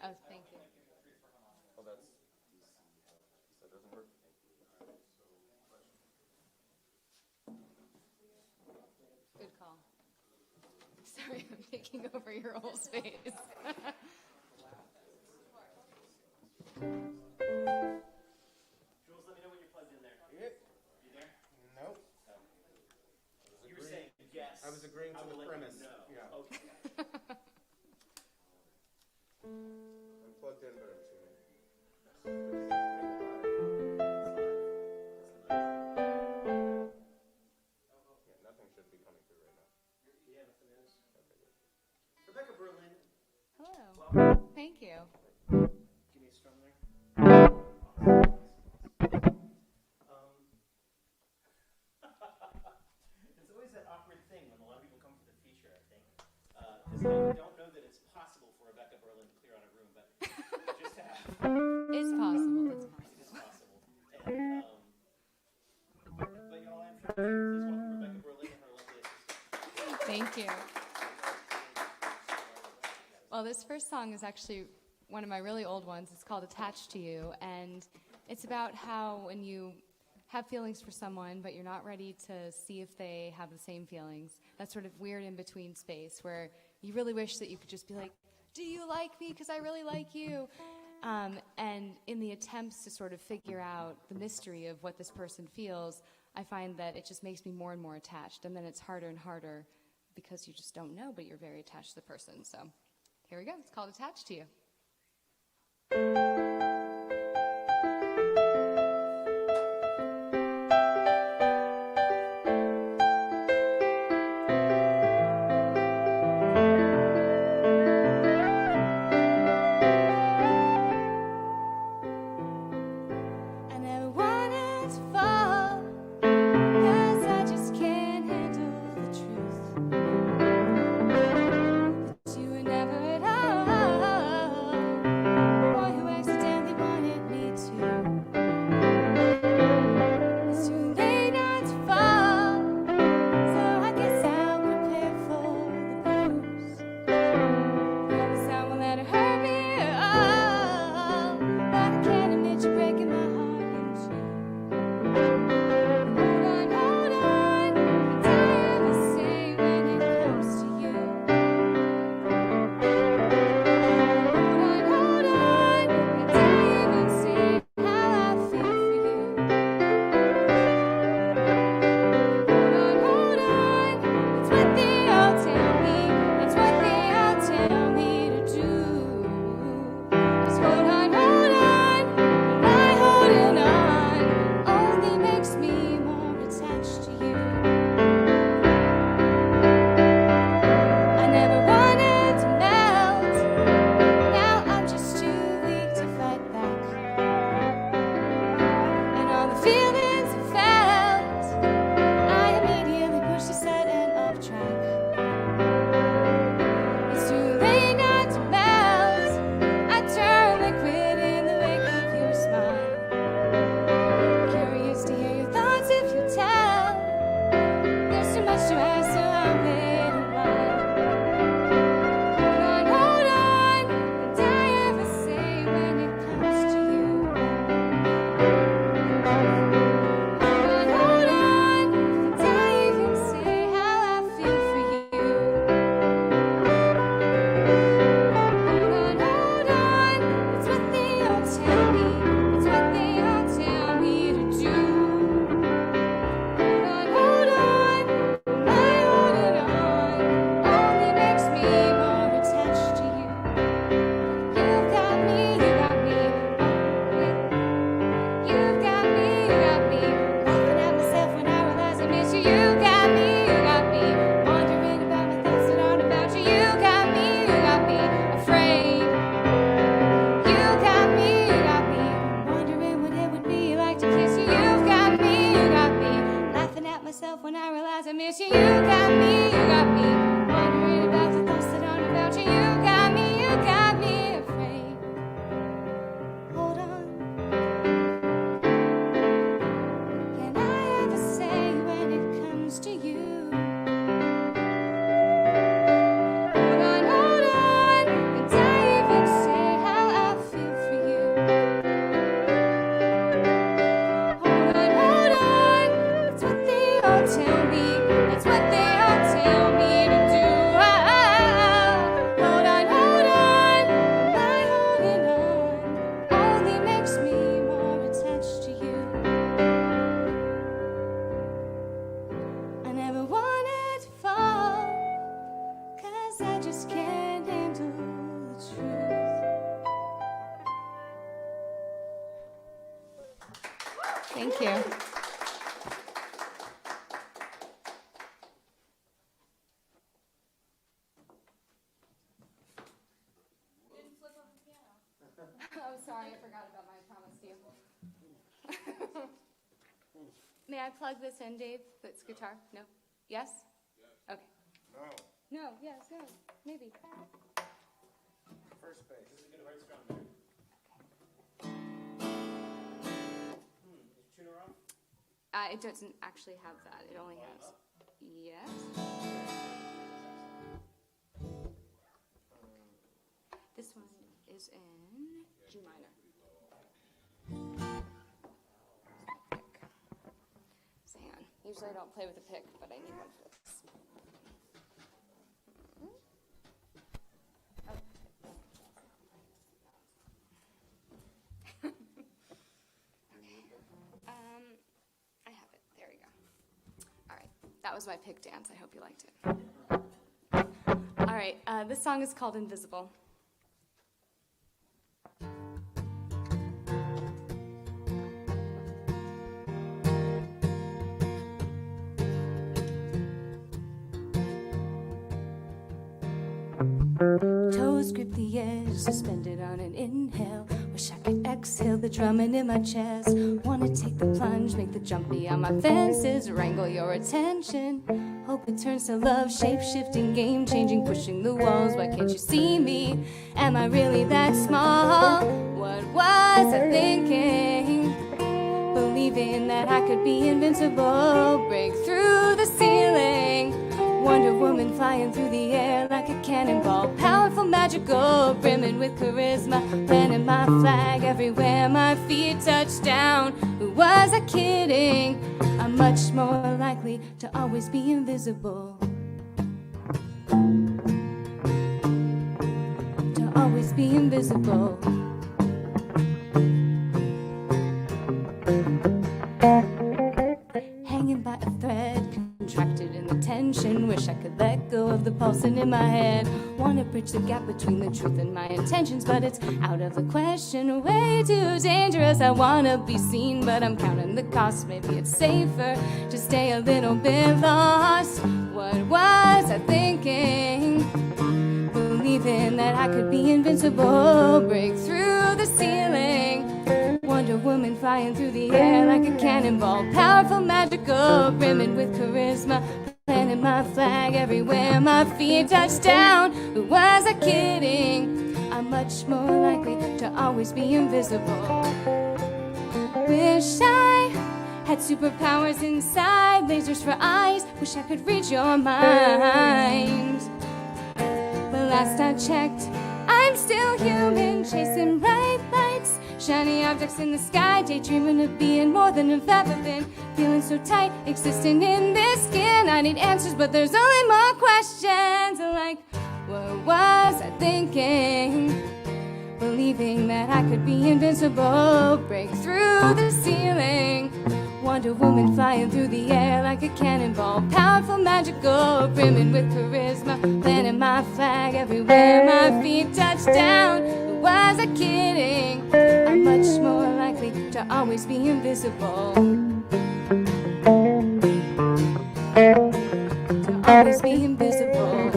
Oh, thank you. Oh, that doesn't work. Good call. Sorry, I'm taking over your whole space. Jules, let me know when you're plugged in there. Yep. You there? Nope. You were saying yes. I was agreeing to I will the let premise. You know. Yeah. Okay. I'm plugged in, but I'm tuning. Yeah, nothing should be coming through right now. Yeah, nothing is. Rebecca Berlin, Hello. welcome. Thank you. Give me a strum there. It's always that awkward thing when a lot of people come for the feature, I think. Because I don't know that it's possible for Rebecca Berlin to clear out a room, but just to have It's possible. It's possible. it is possible. And, but y'all, I'm trying to please welcome Rebecca Berlin and her lovely assistant. Thank you. Well, this first song is actually one of my really old ones. It's called Attached to You, and it's about how when you have feelings for someone, but you're not ready to see if they have the same feelings. That sort of weird in-between space where you really wish that you could just be like, do you like me? Because I really like you. And in the attempts to sort of figure out the mystery of what this person feels, I find that it just makes me more and more attached. And then it's harder and harder because you just don't know, but you're very attached to the person. So here we go. It's called Attached to You. Thank you. Oh, sorry, I forgot about my promise to you. May I plug this in, Dave? That's guitar? No? Yes? Okay. No. No, yes, no, maybe. First base. This is a good right strum there. Is your tuner off? It doesn't actually have that. It only has. Yes. This one is in G minor. Usually I don't play with a pick, but I need one for this. I have it. There we go. All right. That was my pick dance. I hope you liked it. All right. This song is called Invisible. Toes grip the edge, suspended on an inhale. Wish I could exhale the drumming in my chest. Wanna take the plunge, make the jump beyond my fences, wrangle your attention. Hope it turns to love, shape-shifting, game-changing, pushing the walls. Why can't you see me? Am I really that small? What was I thinking? Believing that I could be invincible, break through the ceiling. Wonder Woman flying through the air like a cannonball. Powerful, magical, brimming with charisma. Planting my flag everywhere my feet touch down. Who was I kidding? I'm much more likely to always be invisible. To always be invisible. Hanging by a thread, contracted in the tension. Wish I could let go of the pulsing in my head. Wanna bridge the gap between the truth and my intentions, but it's out of the question. Way too dangerous. I wanna be seen, but I'm counting the cost. Maybe it's safer to stay a little bit lost. What was I thinking? Believing that I could be invincible, break through the ceiling. Wonder Woman flying through the air like a cannonball. Powerful, magical, brimming with charisma. Planting my flag everywhere my feet touch down. Who was I kidding? I'm much more likely to always be invisible. Wish I had superpowers inside, lasers for eyes. Wish I could read your mind. But last I checked, I'm still human, chasing bright lights, shiny objects in the sky, daydreaming of being more than I've ever been. Feeling so tight, existing in this skin. I need answers, but there's only more questions. Like, what was I thinking? Believing that I could be invincible, break through the ceiling. Wonder Woman flying through the air like a cannonball. Powerful, magical, brimming with charisma. Planting my flag everywhere my feet touch down. Who was I kidding? I'm much more likely to always be invisible. To always be invisible.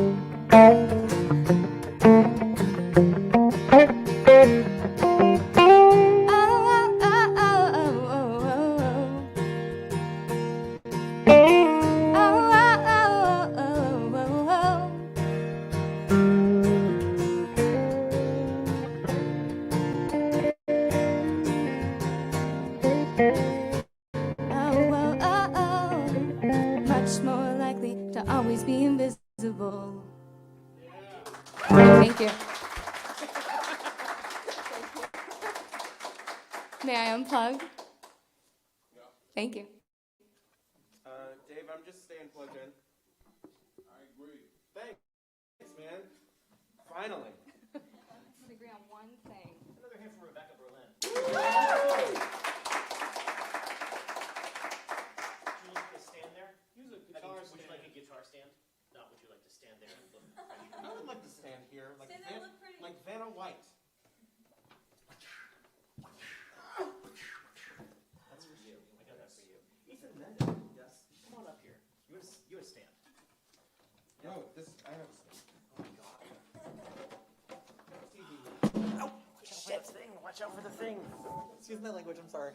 Much more likely to always be invisible. Thank you. May I unplug? Thank you. Dave, I'm just staying plugged in. I agree. Thanks, man. Finally. We agree on one thing. Another hand for Rebecca Berlin. Woo! Would you like to stand there? Use a I guitar mean, would stand. you like a guitar stand? Not would you like to stand there and look pretty? I would like to stand here, like like Vanna White. That's for you. I got that for you. Ethan Mendon. Yes. Come on up here. You a stand. No, this I have a stand. Oh my God. TV. Oh shit! Thing. Watch out for the thing. Excuse my language, I'm sorry.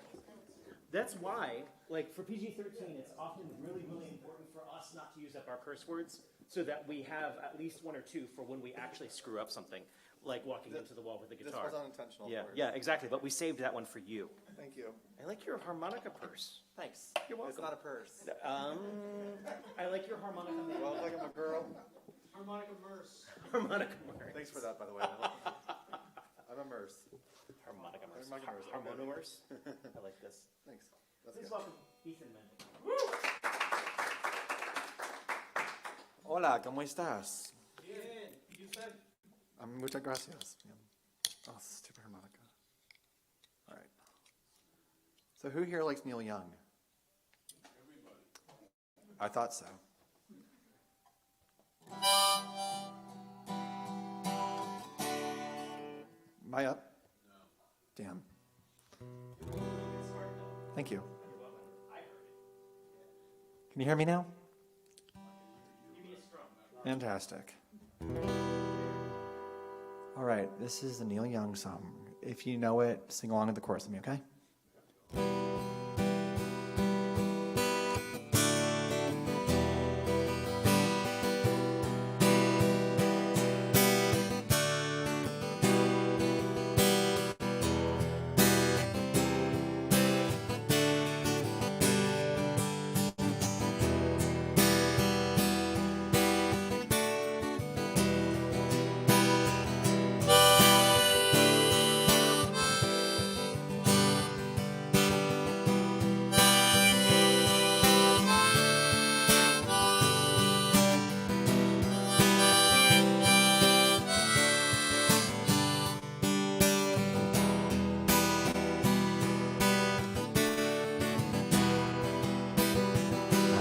That's why, like for PG-13, it's often really, really important for us not to use up our curse words, so that we have at least one or two for when we actually screw up something, like walking into the wall with a guitar. This was unintentional. Yeah, yeah, exactly. But we saved that one for you. Thank you. I like your harmonica purse. Thanks. You're welcome. It's not a purse. I like your harmonica. Well, like I'm a girl. Harmonica verse. Harmonica Mars. Thanks for that, by the way. I'm a Merce. Harmonica Mars. Harmonica Mars. Harmonomers. I like this. Thanks. That's Please good. welcome Ethan Mendon. Hola, ¿cómo estás? Bien. You said Muchas gracias. Oh, stupid harmonica. All right. So who here likes Neil Young? Everybody. I thought so. Am I up? No. Damn. Thank you. Can you hear me now? Fantastic. All right, this is the Neil Young song. If you know it, sing along with the chorus with me, okay?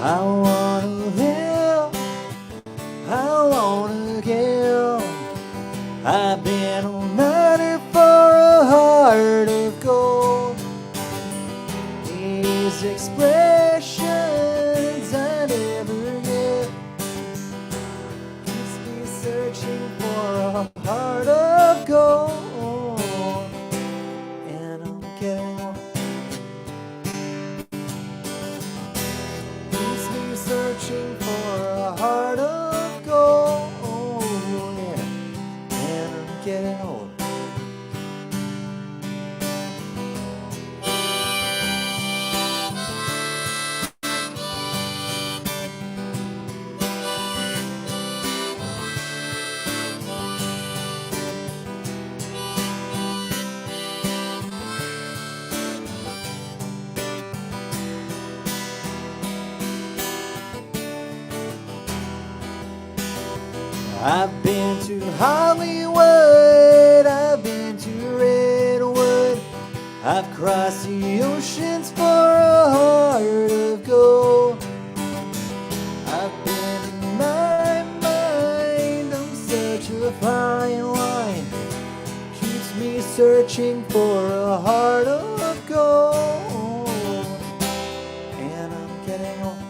I wanna live, I wanna give. I've been on nighter for a heart of gold. These expressions I never get keeps me searching for a heart of gold. And I'm getting old. Searching for a heart of gold, yeah. And I'm getting old. I've been to Hollywood, I've been to Redwood, I've crossed the oceans for a heart of gold. I've been in my mind on such a fine line, keeps me searching for a heart of gold. And I'm getting old.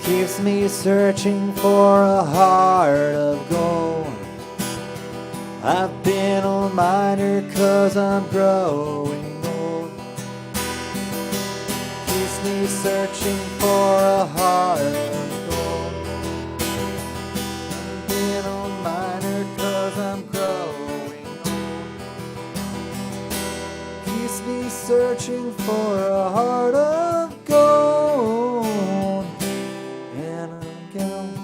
Keeps me searching for a heart of gold. I've been on minor 'cause I'm growing old. Keeps me searching for a heart of gold. I've been on minor 'cause I'm growing old. Keeps me searching for a heart of gold. And I'm getting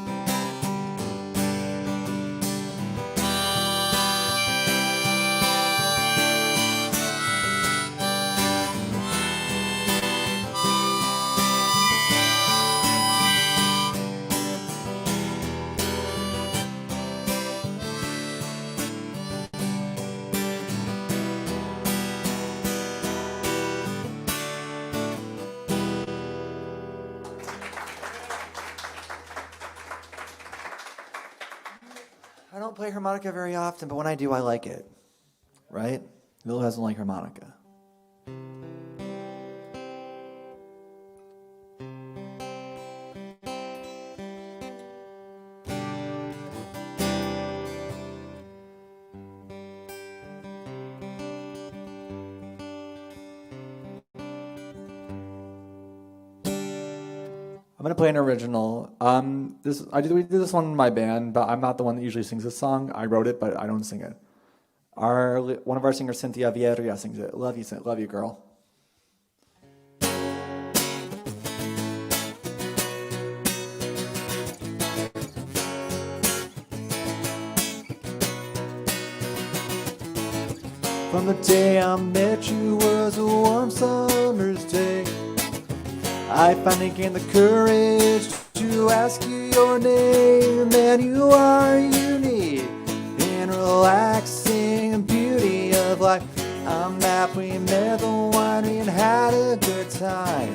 I don't play harmonica very often, but when I do, I like it. Right? Willow doesn't like harmonica. I'm gonna play an original. We do this one in my band, but I'm not the one that usually sings this song. I wrote it, but I don't sing it. One of our singers, Cynthia Vieria, sings it. Love you, girl. From the day I met you was a warm summer's day. I finally gained the courage to ask you your name, and you are unique in relaxing beauty of life. I'm happy we met the winery and had a good time.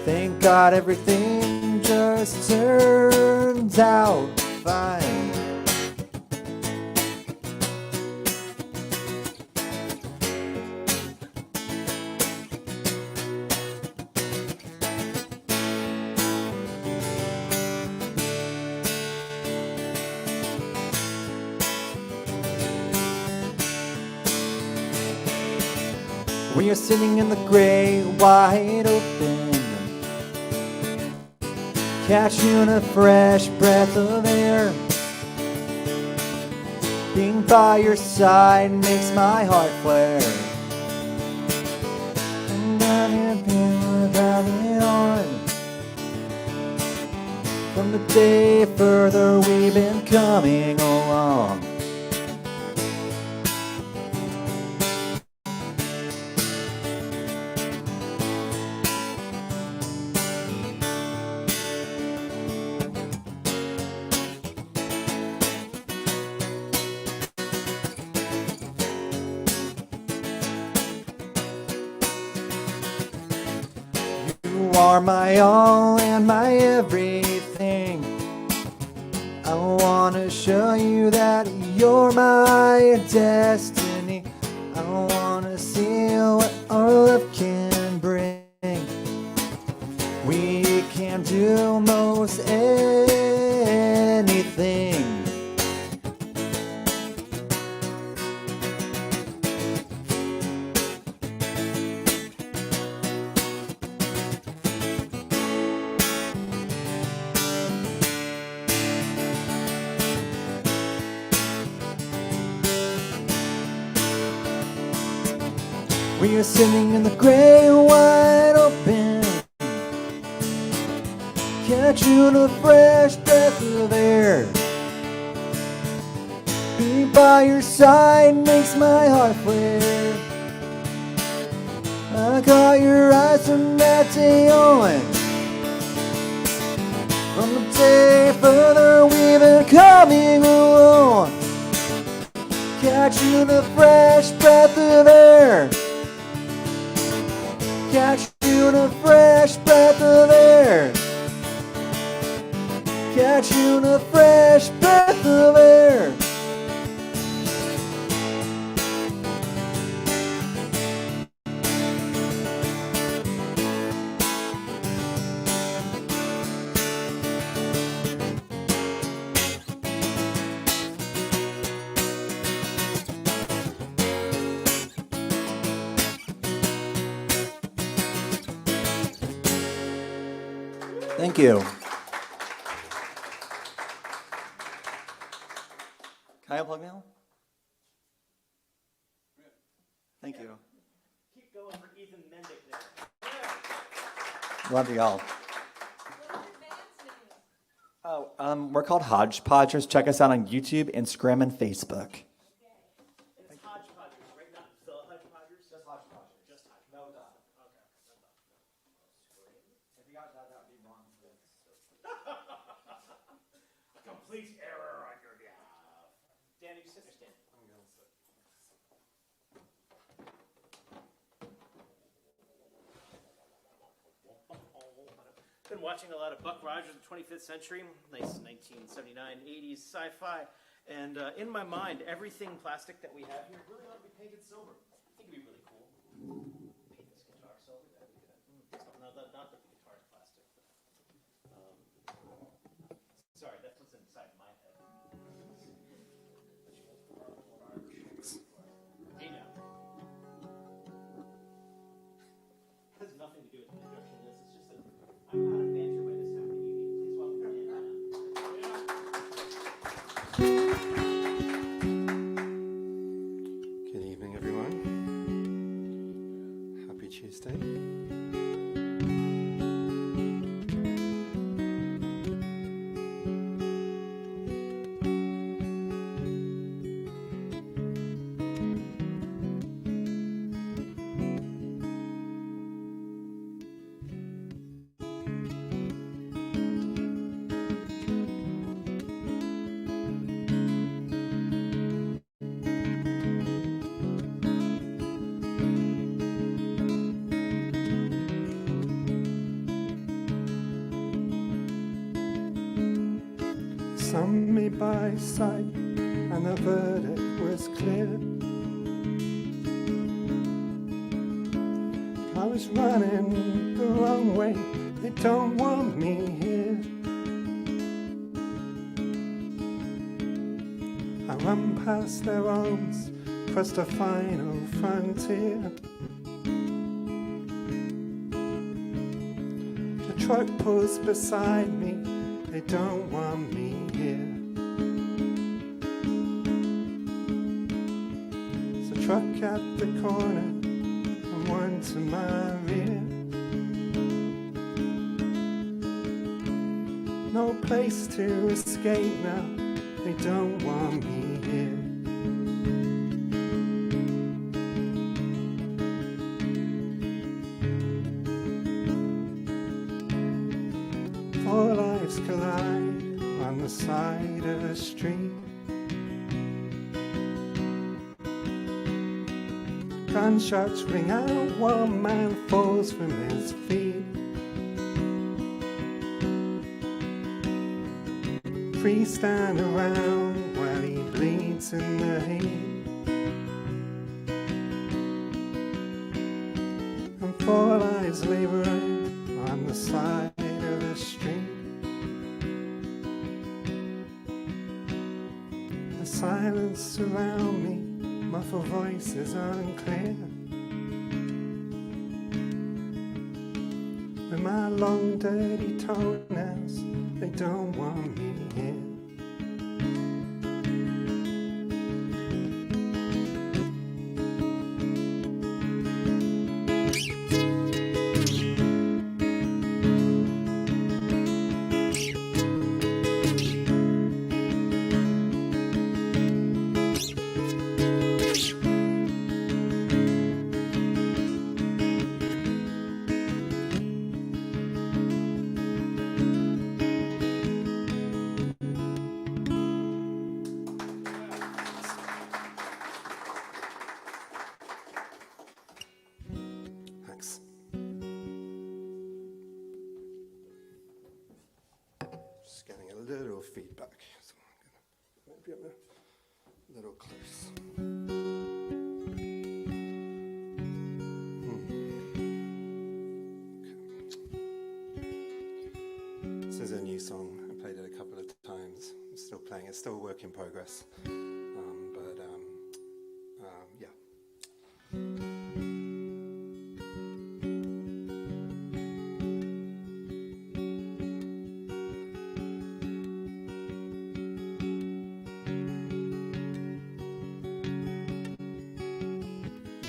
Thank God everything just turns out fine. We are sitting in the gray, wide open, catching a fresh breath of air. Being by your side makes my heart flare, and I'm happy with having on. From the day further we've been coming along. You are my all and my everything. I wanna show you that you're my destiny. I wanna see what our love can bring. We can do most anything. We are sitting in the gray, wide open, catching a fresh breath of air. Being by your side makes my heart flare. I caught your eyes from that day on. From the day further we've been coming along, catching a fresh breath of air. Catch you in a fresh breath of air. Catch you in a fresh breath of air. Thank you. Can I unplug now? Thank you. Keep going for Ethan Mendick there. Love y'all. Oh, we're called Hodgepodge. Just check us out on YouTube, Instagram, and Facebook. It's Hodgepodgers, right? Not the Hodgepodgers? Just Hodgepodgers. Just Hodgepodgers. No dot. Okay. If you got that, that would be wrong. A complete error on your behalf. Danny, sit there, stand. I'm going to sit. Been watching a lot of Buck Rogers in the 25th century, nice 1979, 80s sci-fi, and in my mind, everything plastic that we have here really ought to be painted silver. I think it'd be really cool. Paint this guitar silver, that'd be good. Not the guitar is plastic. Sorry, that's what's inside my head. Hey now. Has nothing to do with the introduction of this. It's just that I'm not a banter some me by sight, and the verdict was clear. I was running the wrong way, they don't want me here. I run past their arms, cross the final frontier. The truck pulls beside me, they don't want me here. So truck at the corner, and one to my rear. No place to escape now, they don't want me here. Four lives collide on the side of a street. Gunshots ring out, one man falls from his feet. Three stand around while he bleeds in the heat. And four lives lay ruined on the side of the street. The silence around me, muffled voices unclear. With my long dirty toenails, they don't want me here. Thanks. Just getting a little feedback, so I'm gonna maybe a little close. Okay. This is a new song. I played it a couple of times. I'm still playing. It's still a work in progress. Yeah.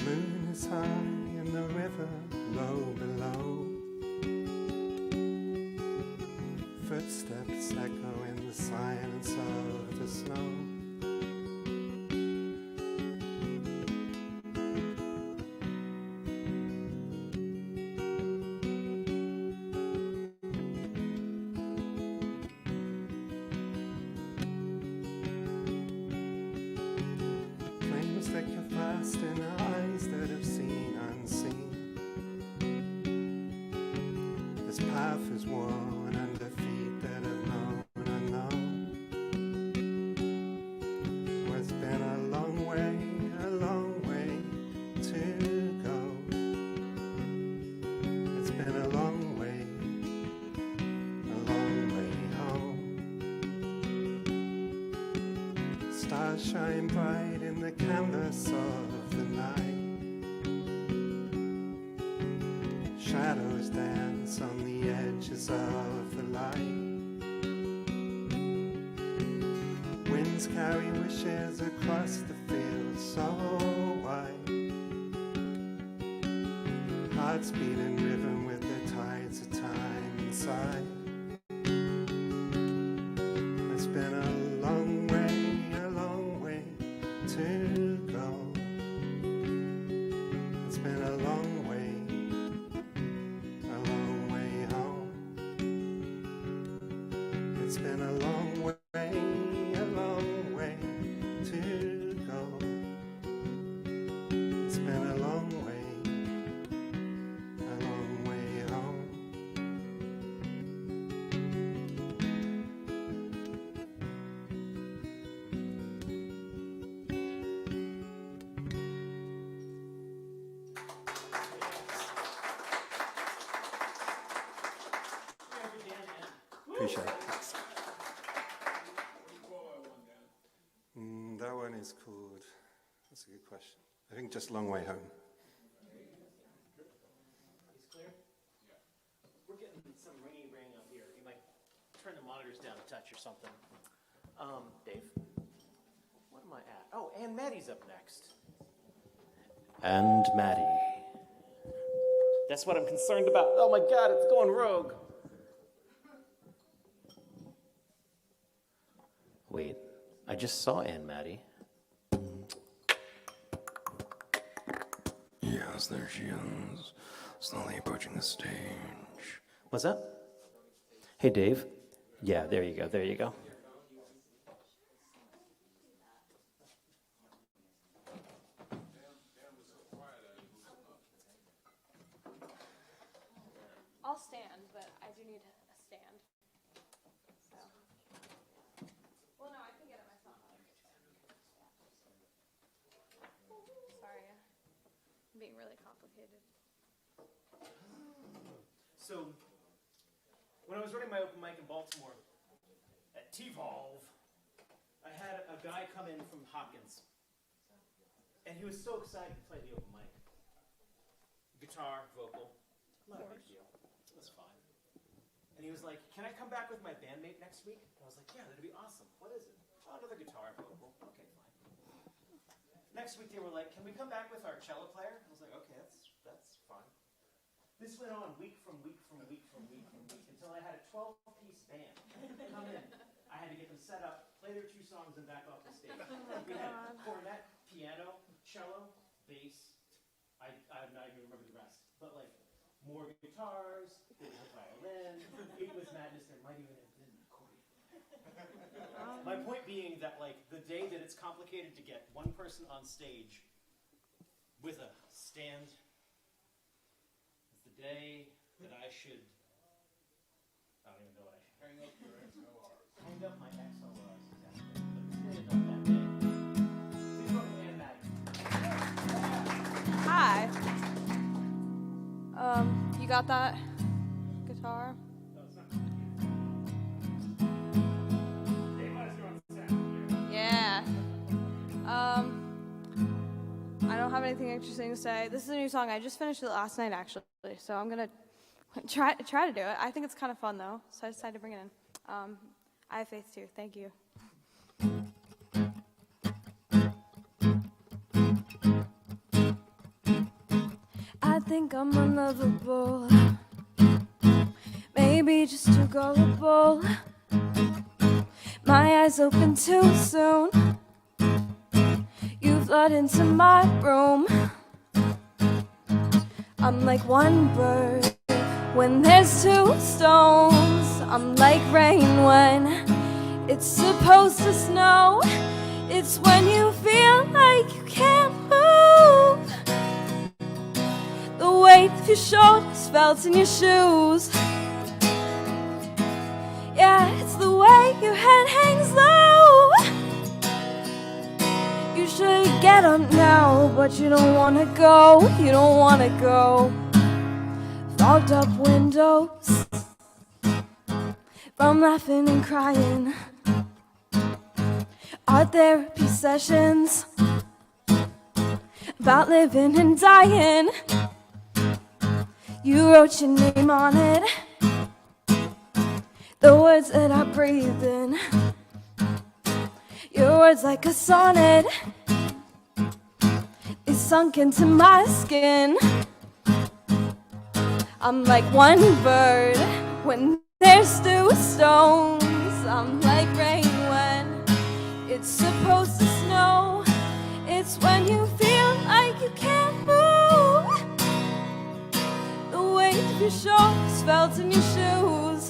Moon is high and the river low below. Footsteps echo in the silence of the snow. Flames flicker fast in eyes that have seen unseen. This path is worn under feet that have known unknown. Well, it's been a long way to go. It's been a long way home. Stars shine bright in the canvas of the night. Shadows dance on the edges of the light. Winds carry wishes across the field so wide. Hearts beat in rhythm with the tides of time inside. It's been a long way to go. It's been a long way home. It's been a long way to go. It's been a long way home. Appreciate it. That one is called, that's a good question. I think just Long Way Home. He's clear? Yeah. We're getting some ringy ring up here. You might turn the monitors down a touch or something. Dave, what am I at? Oh, and Maddie's up next. And Maddie. That's what I'm concerned about. Oh my God, it's going rogue. Wait, I just saw Anne Maddie. Yes, there she is, slowly approaching the stage. What's up? Hey, Dave. Yeah, there you go, there you go. I'll stand, but I do need a stand. So. Well, no, I can get it myself. Sorry, I'm being really complicated. So, when I was running my open mic in Baltimore at T-Volve, I had a guy come in from Hopkins, and he was so excited to play the open mic. Guitar, vocal, not a big deal. It was fine. And he was like, "Can I come back with my bandmate next week?" And I was like, "Yeah, that'd be awesome. What is it?" "Oh, another guitar, vocal." "Okay, fine." Next week they were like, "Can we come back with our cello player?" I was like, "Okay, that's fine." This went on week from week until I had a 12-piece band come in. I had to get them set up, play their 2 songs, and back off the stage. We had cornet, piano, cello, bass. I'm not even remember the rest, but like more guitars, there was a violin. It was madness. There might even have been an accordion. My point being that like the day that it's complicated to get one person on stage with a stand is the day that I should. I don't even know what I should. Hang up your XLRs. Hang up my XLRs. Exactly. But this day is not that day. Please welcome Anne Maddie. Hi. You got that guitar? Yeah. I don't have anything interesting to say. This is a new song. I just finished it last night, actually, so I'm gonna try to do it. I think it's kind of fun, though, so I decided to bring it in. I have faith, too. Thank you. I think I'm unlovable, maybe just too gullible. My eyes open too soon. You flood into my room. I'm like one bird when there's 2 stones. I'm like rain when it's supposed to snow. It's when you feel like you can't move. The weight of your shoulders felt in your shoes. Yeah, it's the way your head hangs low. You should get up now, but you don't wanna go. You don't wanna go. Fogged up windows from laughing and crying. Our therapy sessions about living and dying. You wrote your name on it, the words that I breathed in. Your words like a sonnet, they sunk into my skin. I'm like one bird when there's 2 stones. I'm like rain when it's supposed to snow. It's when you feel like you can't move. The weight of your shoulders felt in your shoes.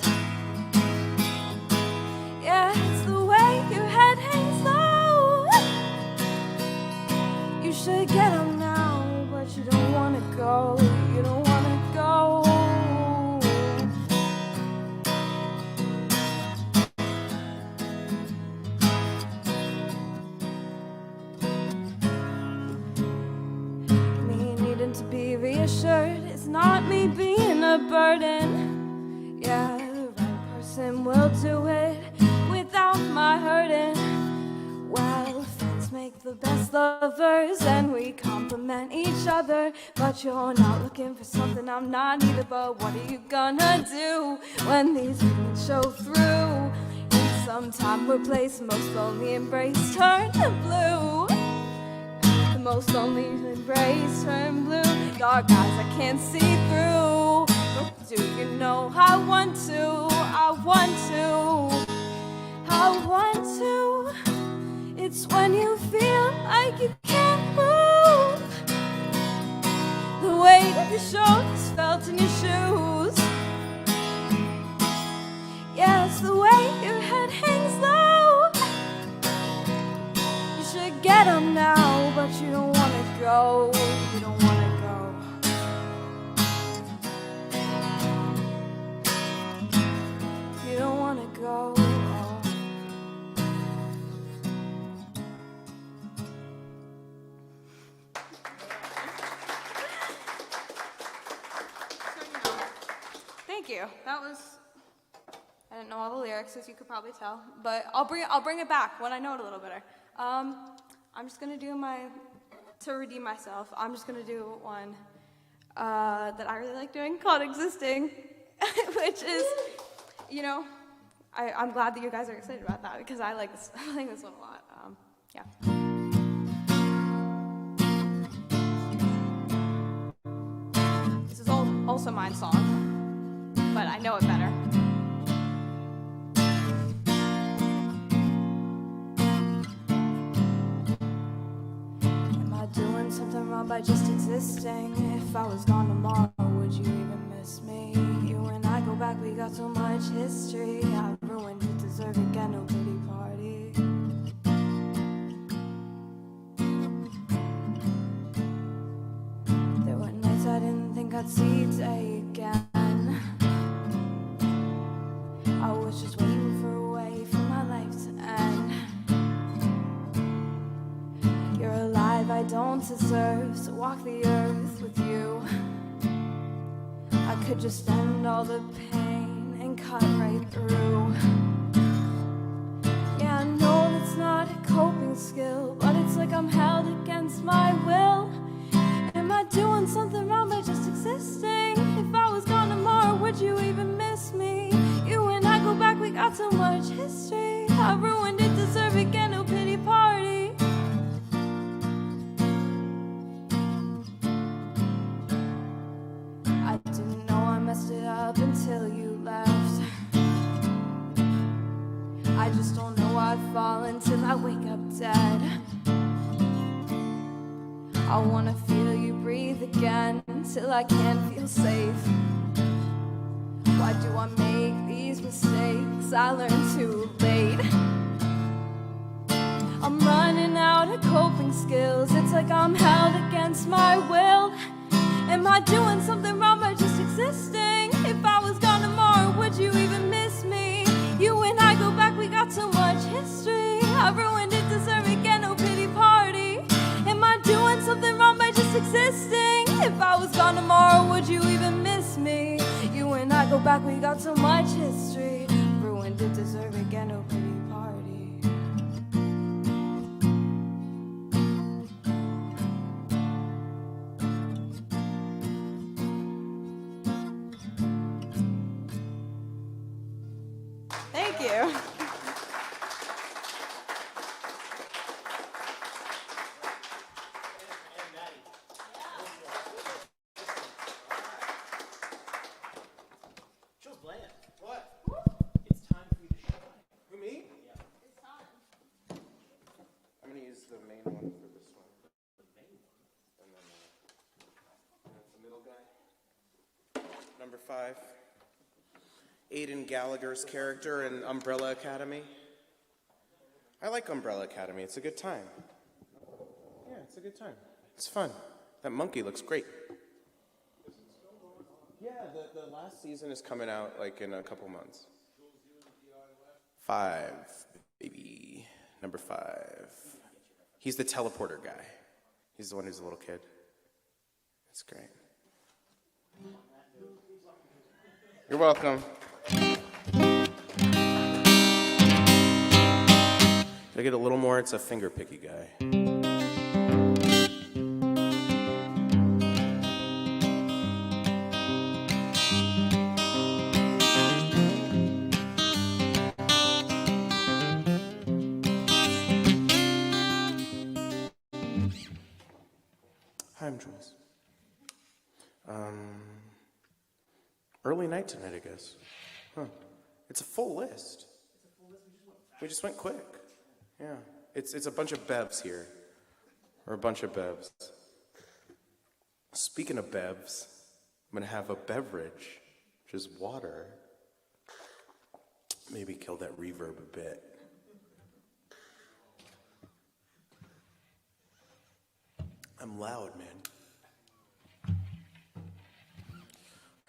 Yeah, it's the way your head hangs low. You should get up now, but you don't wanna go. You don't wanna go. Me needing to be reassured, it's not me being a burden. Yeah, the right person will of the best lovers and we compliment each other. But you're not looking for something I'm not either. But what are you gonna do when these feelings show through? In some time or place, the most lonely embrace turn to blue. The most lonely embrace turn blue. Dark eyes I can't see through. But do you know I want to, I want to, I want to. It's when you feel like you can't move. The weight of your shoulders felt in your shoes. Yes, the way your head hangs low. You should get up now, but you don't wanna go. You don't wanna go. You don't wanna go. Thank you. That was, I didn't know all the lyrics, as you could probably tell, but I'll bring it back when I know it a little better. I'm just gonna do to redeem myself, I'm just gonna do one that I really like doing called Existing, which is, you know, I'm glad that you guys are excited about that because I like this one a lot. Yeah. This is also my song, but I know it better. Am I doing something wrong by just existing? If I was gone tomorrow, would you even miss me? You and I go back, we got so much history. I ruined it, deserve it, get no pity party. There were nights I didn't think I'd see day again. I was just waiting for a way for my life to end. You're alive, I don't deserve to walk the earth with you. I could just end all the pain and cut right through. Yeah, I know that's not a coping skill, but it's like I'm held against my will. Am I doing something wrong by just existing? If I was gone tomorrow, would you even miss me? You and I go back, we got so much history. I ruined it, deserve it, get no pity party. I didn't know I messed it up until you left. I just don't know I'd fall until I wake up dead. I wanna feel you breathe again till I can't feel safe. Why do I make these mistakes I learned too late? I'm running out of coping skills. It's like I'm held against my will. Am I doing something wrong by just existing? If I was gone tomorrow, would you even miss me? You and I go back, we got so much history. I ruined it, deserve it, get no pity party. Am I doing something wrong by just existing? If I was gone tomorrow, would you even miss me? You and I go back, we got so much history. Ruined it, deserve it, get no pity party. Thank you. Shows bland. What? It's time for you to shine. Who, me? Yeah. It's time. I'm gonna use the main one for this one. The main one. And then that's the middle guy. Number 5. Aidan Gallagher's character in Umbrella Academy. I like Umbrella Academy. It's a good time. Yeah, it's a good time. It's fun. That monkey looks great. Yeah, the last season is coming out like in a couple months. 5, baby. Number 5. He's the teleporter guy. He's the one who's a little kid. That's great. You're welcome. Can I get a little more? It's a finger picky guy. boundaries. Early night tonight, I guess. Huh. It's a full list. We just went quick. Yeah. It's a bunch of bevs here. Or a bunch of bevs. Speaking of bevs, I'm going to have a beverage, which is water. Maybe kill that reverb a bit. I'm loud, man. All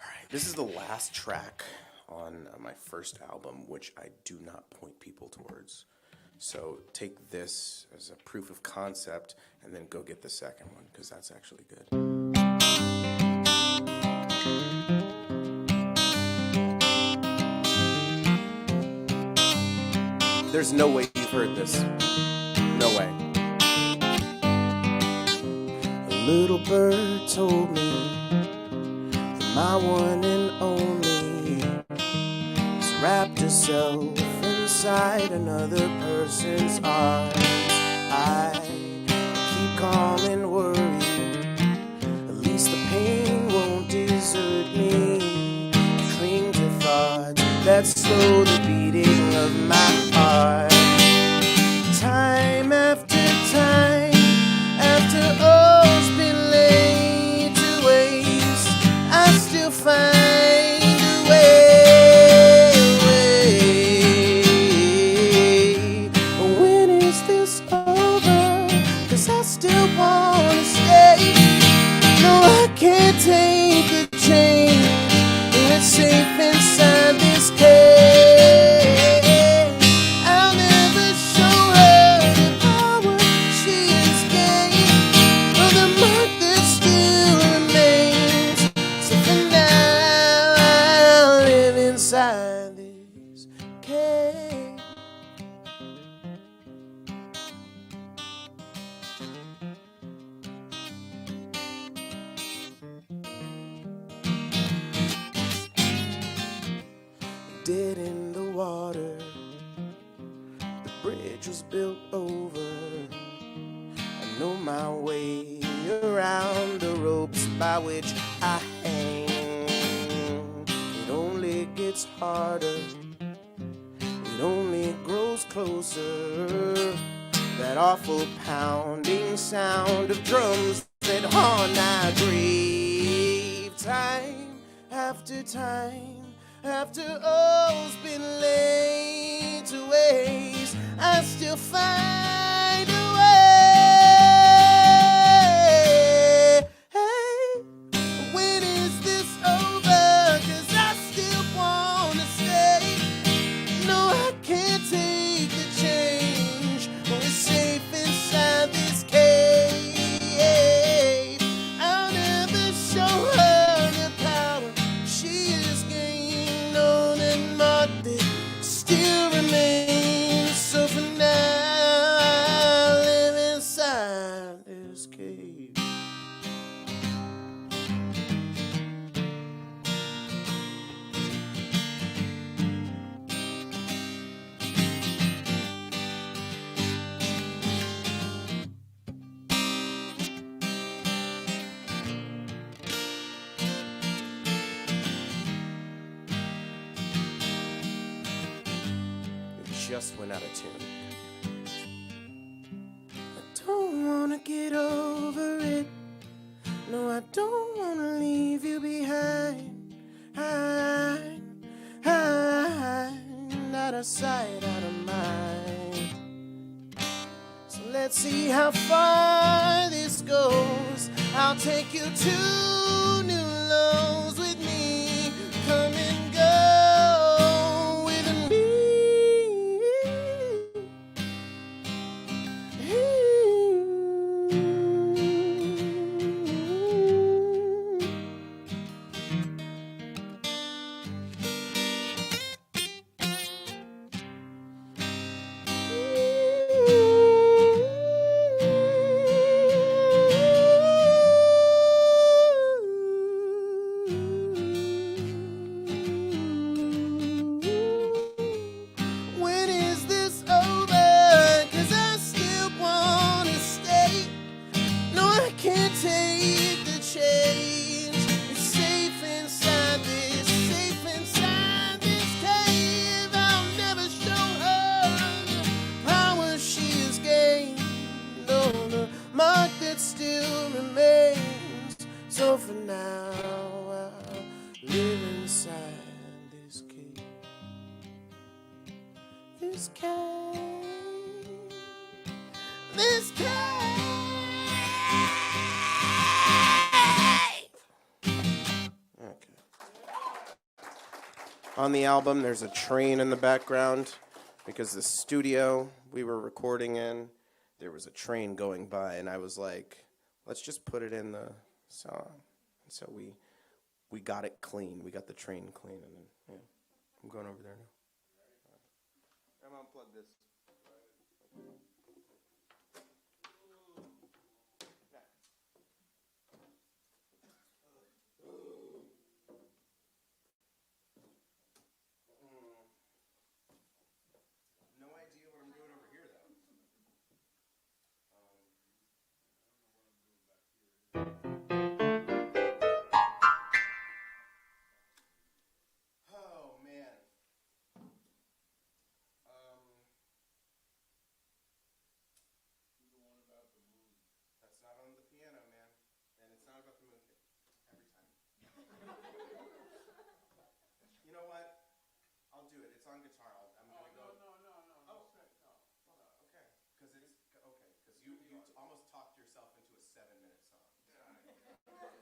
right, this is the last track on my first album, which I do not point people towards. So take this as a proof of concept and then go get the second one, because that's actually good. There's no way you've heard this. No way. A little bird told me that my one and only has wrapped herself inside another person's arms. I keep calm and worry. At least the pain won't desert me. Cling to thoughts that slow the beating of my heart. Time after time, after all's been laid to waste, I still find a way. When is this over? 'Cause I still wanna stay. No, I can't take a change. It's safe inside this cage. I'll never show her the power she has gained, or the mark that still remains. So for now, I'll live inside this cage. Dead in the water, the bridge was built over. I know my way around the ropes by which I hang. It only gets harder, it only grows closer. That awful pounding sound of drums that haunt my grave. Time after time, after all's been laid to waste, I still find a way. Hey, when is this over? 'Cause I still wanna stay. No, I can't take the change. We're safe inside this cave. I'll never show her the power she has gained. No, that mark that still remains. So for now, I live inside this cave. It just went out of tune. I don't wanna get over it. No, I don't wanna leave you behind. Out of sight, out of mind. So let's see how far this goes. I'll take you to new lows with me. Come and go with me. On the album, there's a train in the background because the studio we were recording in, there was a train going by, and I was like, let's just put it in the song. And so we got it clean. We got the train clean, and then I'm going over there now. I'm gonna unplug this. No idea what I'm doing over here, though. Oh, man. That's not on the piano, man. And it's not about the mooncake. Every time. You know what? I'll do it. It's on guitar. I'm going to go. No. Okay. Because it is. Okay. Because you almost talked yourself into a 7-minute song. So I don't think we want to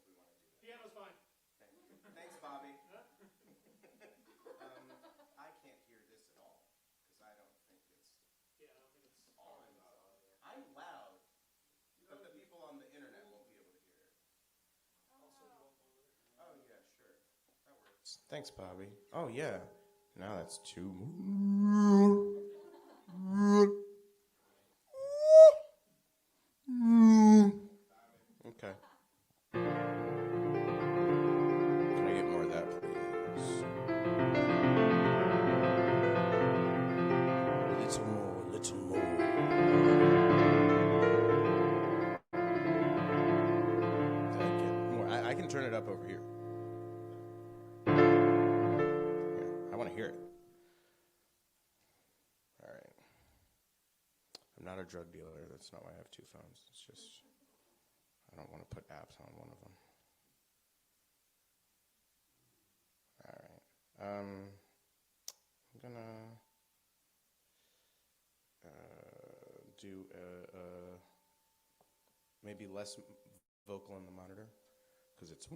do that. Piano's fine. Thanks, Bobby. I can't hear this at all because I don't think it's on. I'm loud, but the people on the internet won't be able to hear it. Oh yeah, sure, that works. Thanks, Bobby. Oh yeah, now that's 2. Okay. Can I get more of that, please? Little more. Did I get more? I can turn it up over here. I want to hear it. All right. I'm not a drug dealer. That's not why I have 2 phones. It's just I don't want to put apps on one of them. All right. I'm gonna do maybe less vocal in the monitor because it's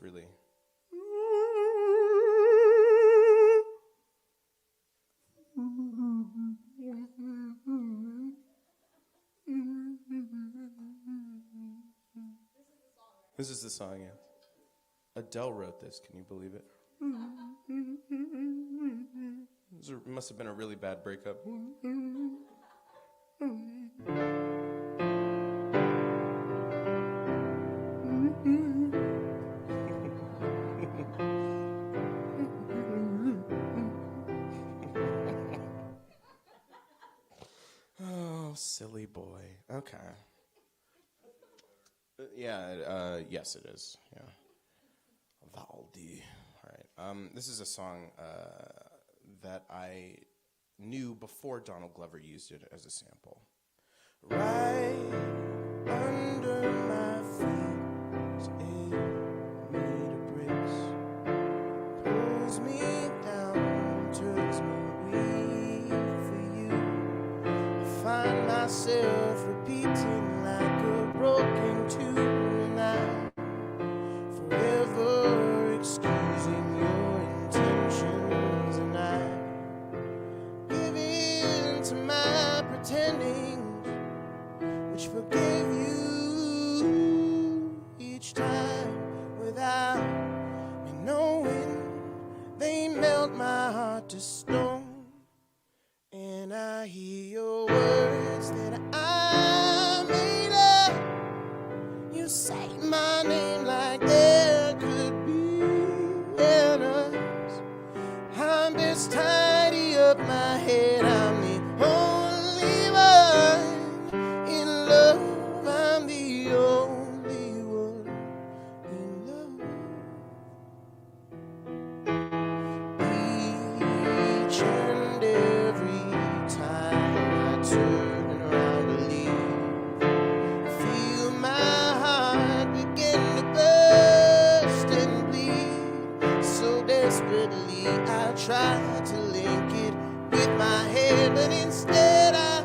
really. This is the song, yeah. Adele wrote this, can you believe it? It must have been a really bad breakup. Oh, silly boy. Okay. Yes, it is. Yeah. Valdi. All right. This is a song that I knew before Donald Glover used it as a sample. Right under my feet, it made of bricks, pulls me down, turns me weak for you. I find myself repeating like a broken tune, and I'm forever excusing your intentions, and I give in to my pretending, which forgive you each time without me knowing they melt my heart to stone. And I hear your words that I made up. You say my name like there could be others. I'm best tidy up my head. I'm the only one in love. I'm the only one in love. Each and every time I turn around to leave, feel my heart begin to burst and bleed. So desperately I try to link it with my head, but instead I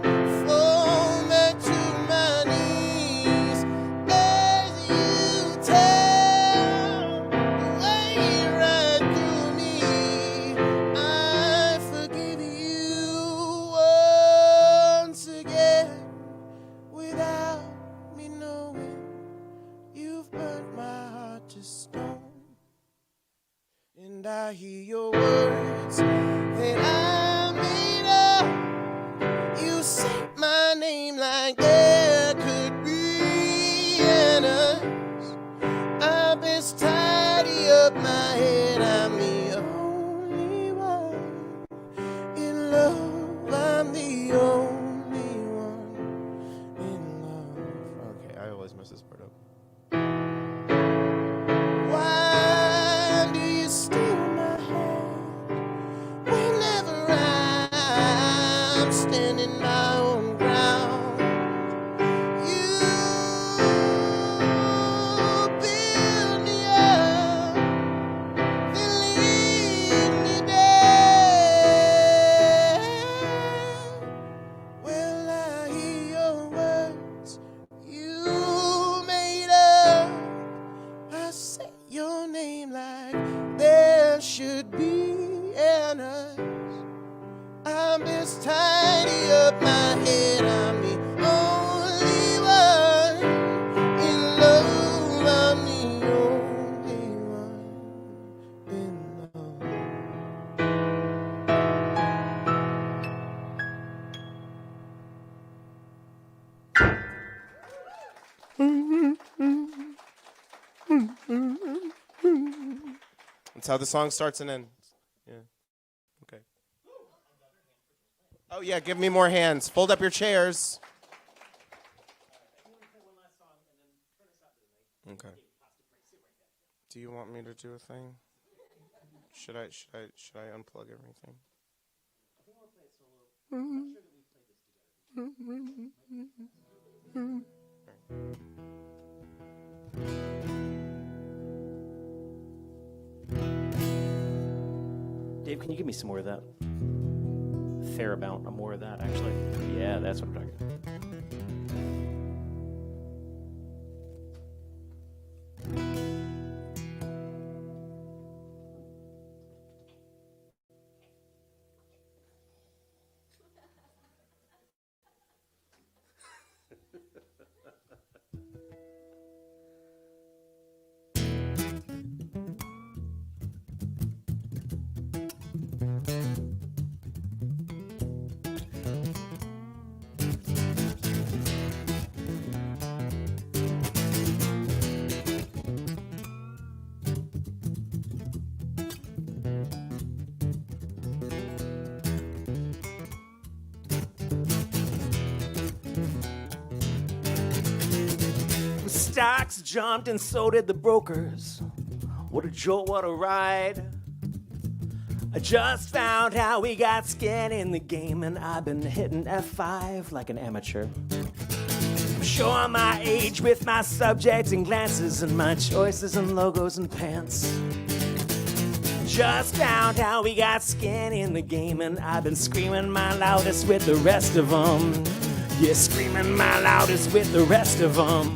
fall back to my knees as you tell the way burnt my heart to stone. And I hear your words that I made up. You say my name like there could be an us. I best tidy up my head. I'm the only one in love. I'm the only one in love. Okay, I always mess this part up. Why do you steal my hand whenever I'm standing my own ground? You build me up, then leave me down. Well, I hear your words you made up. I say your name like there should be an us. I'm just tidy up my head. I'm the only one in love. I'm the only one in love. That's how the song starts and ends. Yeah. Okay. Oh, yeah, give me more hands. Fold up your chairs. Okay. Do you want me to do a thing? Should I unplug everything? Dave, can you give me some more of that? A fair amount of more of that, actually. Yeah, that's what I'm talking about. Stocks jumped and so did the brokers. What a jolt, what a ride. I just found out we got skin in the game, and I've been hitting F5 like an amateur. I'm showing my age with my subjects and glances and my choices and logos and pants. Just found out we got skin in the game, and I've been screaming my loudest with the rest of them. Yeah, screaming my loudest with the rest of them.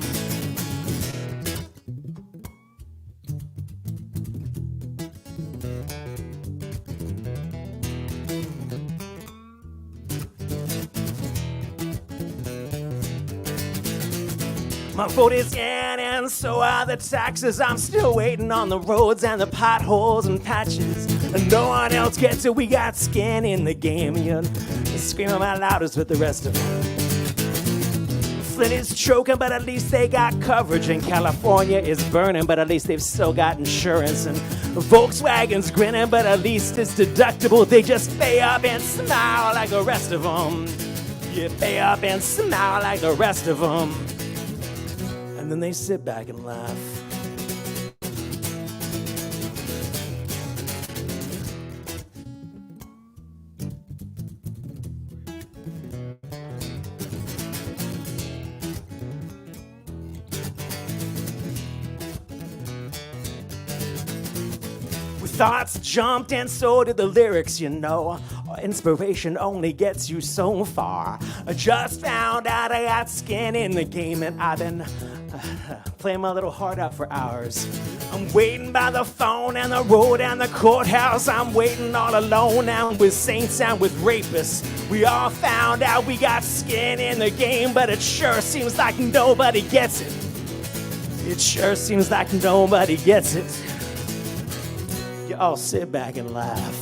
My vote is in, and so are the taxes. I'm still waiting on the roads and the potholes and patches. And no one else gets it, we got skin in the game. You're screaming my loudest with the rest of them. Flint is choking, but at least they got coverage. And California is burning, but at least they've still got insurance. And Volkswagen's grinning, but at least it's deductible. They just pay up and smile like the rest of them. You pay up and smile like the rest of them. And then they sit back and laugh. Thoughts jumped and so did the lyrics, you know. Inspiration only gets you so far. I just found out I got skin in the game, and I've been playing my little heart out for hours. I'm waiting by the phone and the road and the courthouse. I'm waiting all alone and with saints and with rapists. We all found out we got skin in the game, but it sure seems like nobody gets it. It sure seems like nobody gets it. You all sit back and laugh.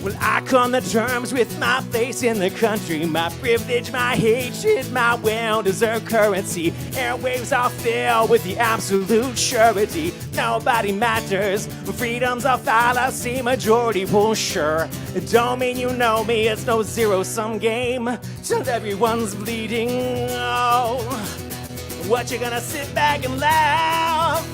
Well, I come to terms with my place in the country, my privilege, my hatred, my well-deserved currency. Airwaves are filled with the absolute surety. Nobody matters, freedom's a fallacy, majority will sure. It don't mean you know me, it's no zero-sum game, till everyone's bleeding. Oh, what you gonna sit back and laugh?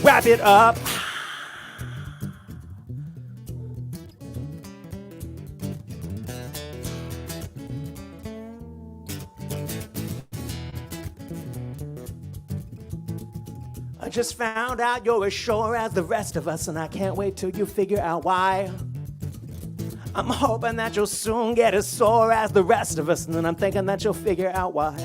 Wrap it up. I just found out you're as sure as the rest of us, and I can't wait till you figure out why. I'm hoping that you'll soon get as sore as the rest of us, and then I'm thinking that you'll figure out why.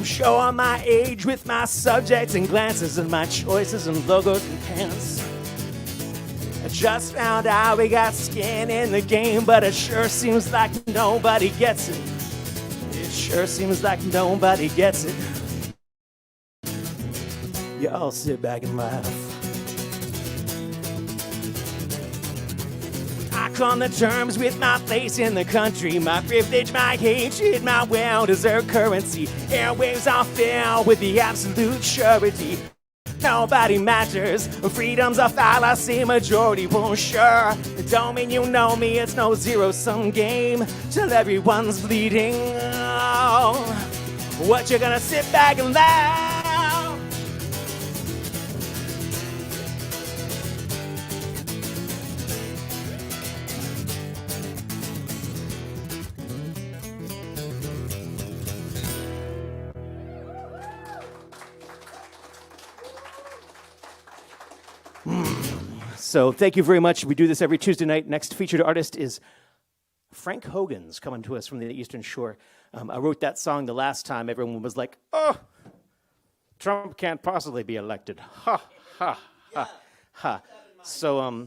Showing my age with my subjects and glances and my choices and logos and pants. I just found out we got skin in the game, but it sure seems like nobody gets it. It sure seems like nobody gets it. You all sit back and laugh. I come to terms with my place in the country, my privilege, my hatred, my well-deserved currency. Airwaves are filled with the absolute surety. Nobody matters, freedom's a fallacy, majority won't sure. It don't mean you know me, it's no zero-sum game, till everyone's bleeding. Oh, what you gonna sit back and laugh? So thank you very much. We do this every Tuesday night. Next featured artist is Frank Hogan's coming to us from the Eastern Shore. I wrote that song the last time. Everyone was like, oh, Trump can't possibly be elected. Ha, ha, ha, ha. So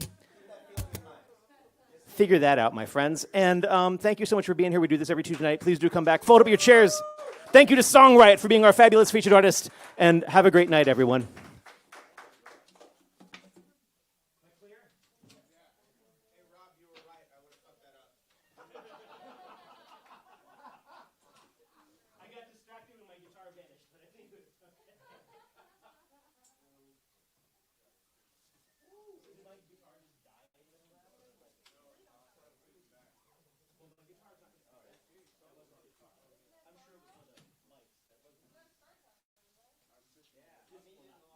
figure that out, my friends. And thank you so much for being here. We do this every Tuesday night. Please do come back. Fold up your chairs. Thank you to Song Riot for being our fabulous featured artist. And have a great night, everyone. I'm sure it was one of the lights. That wasn't. Yeah.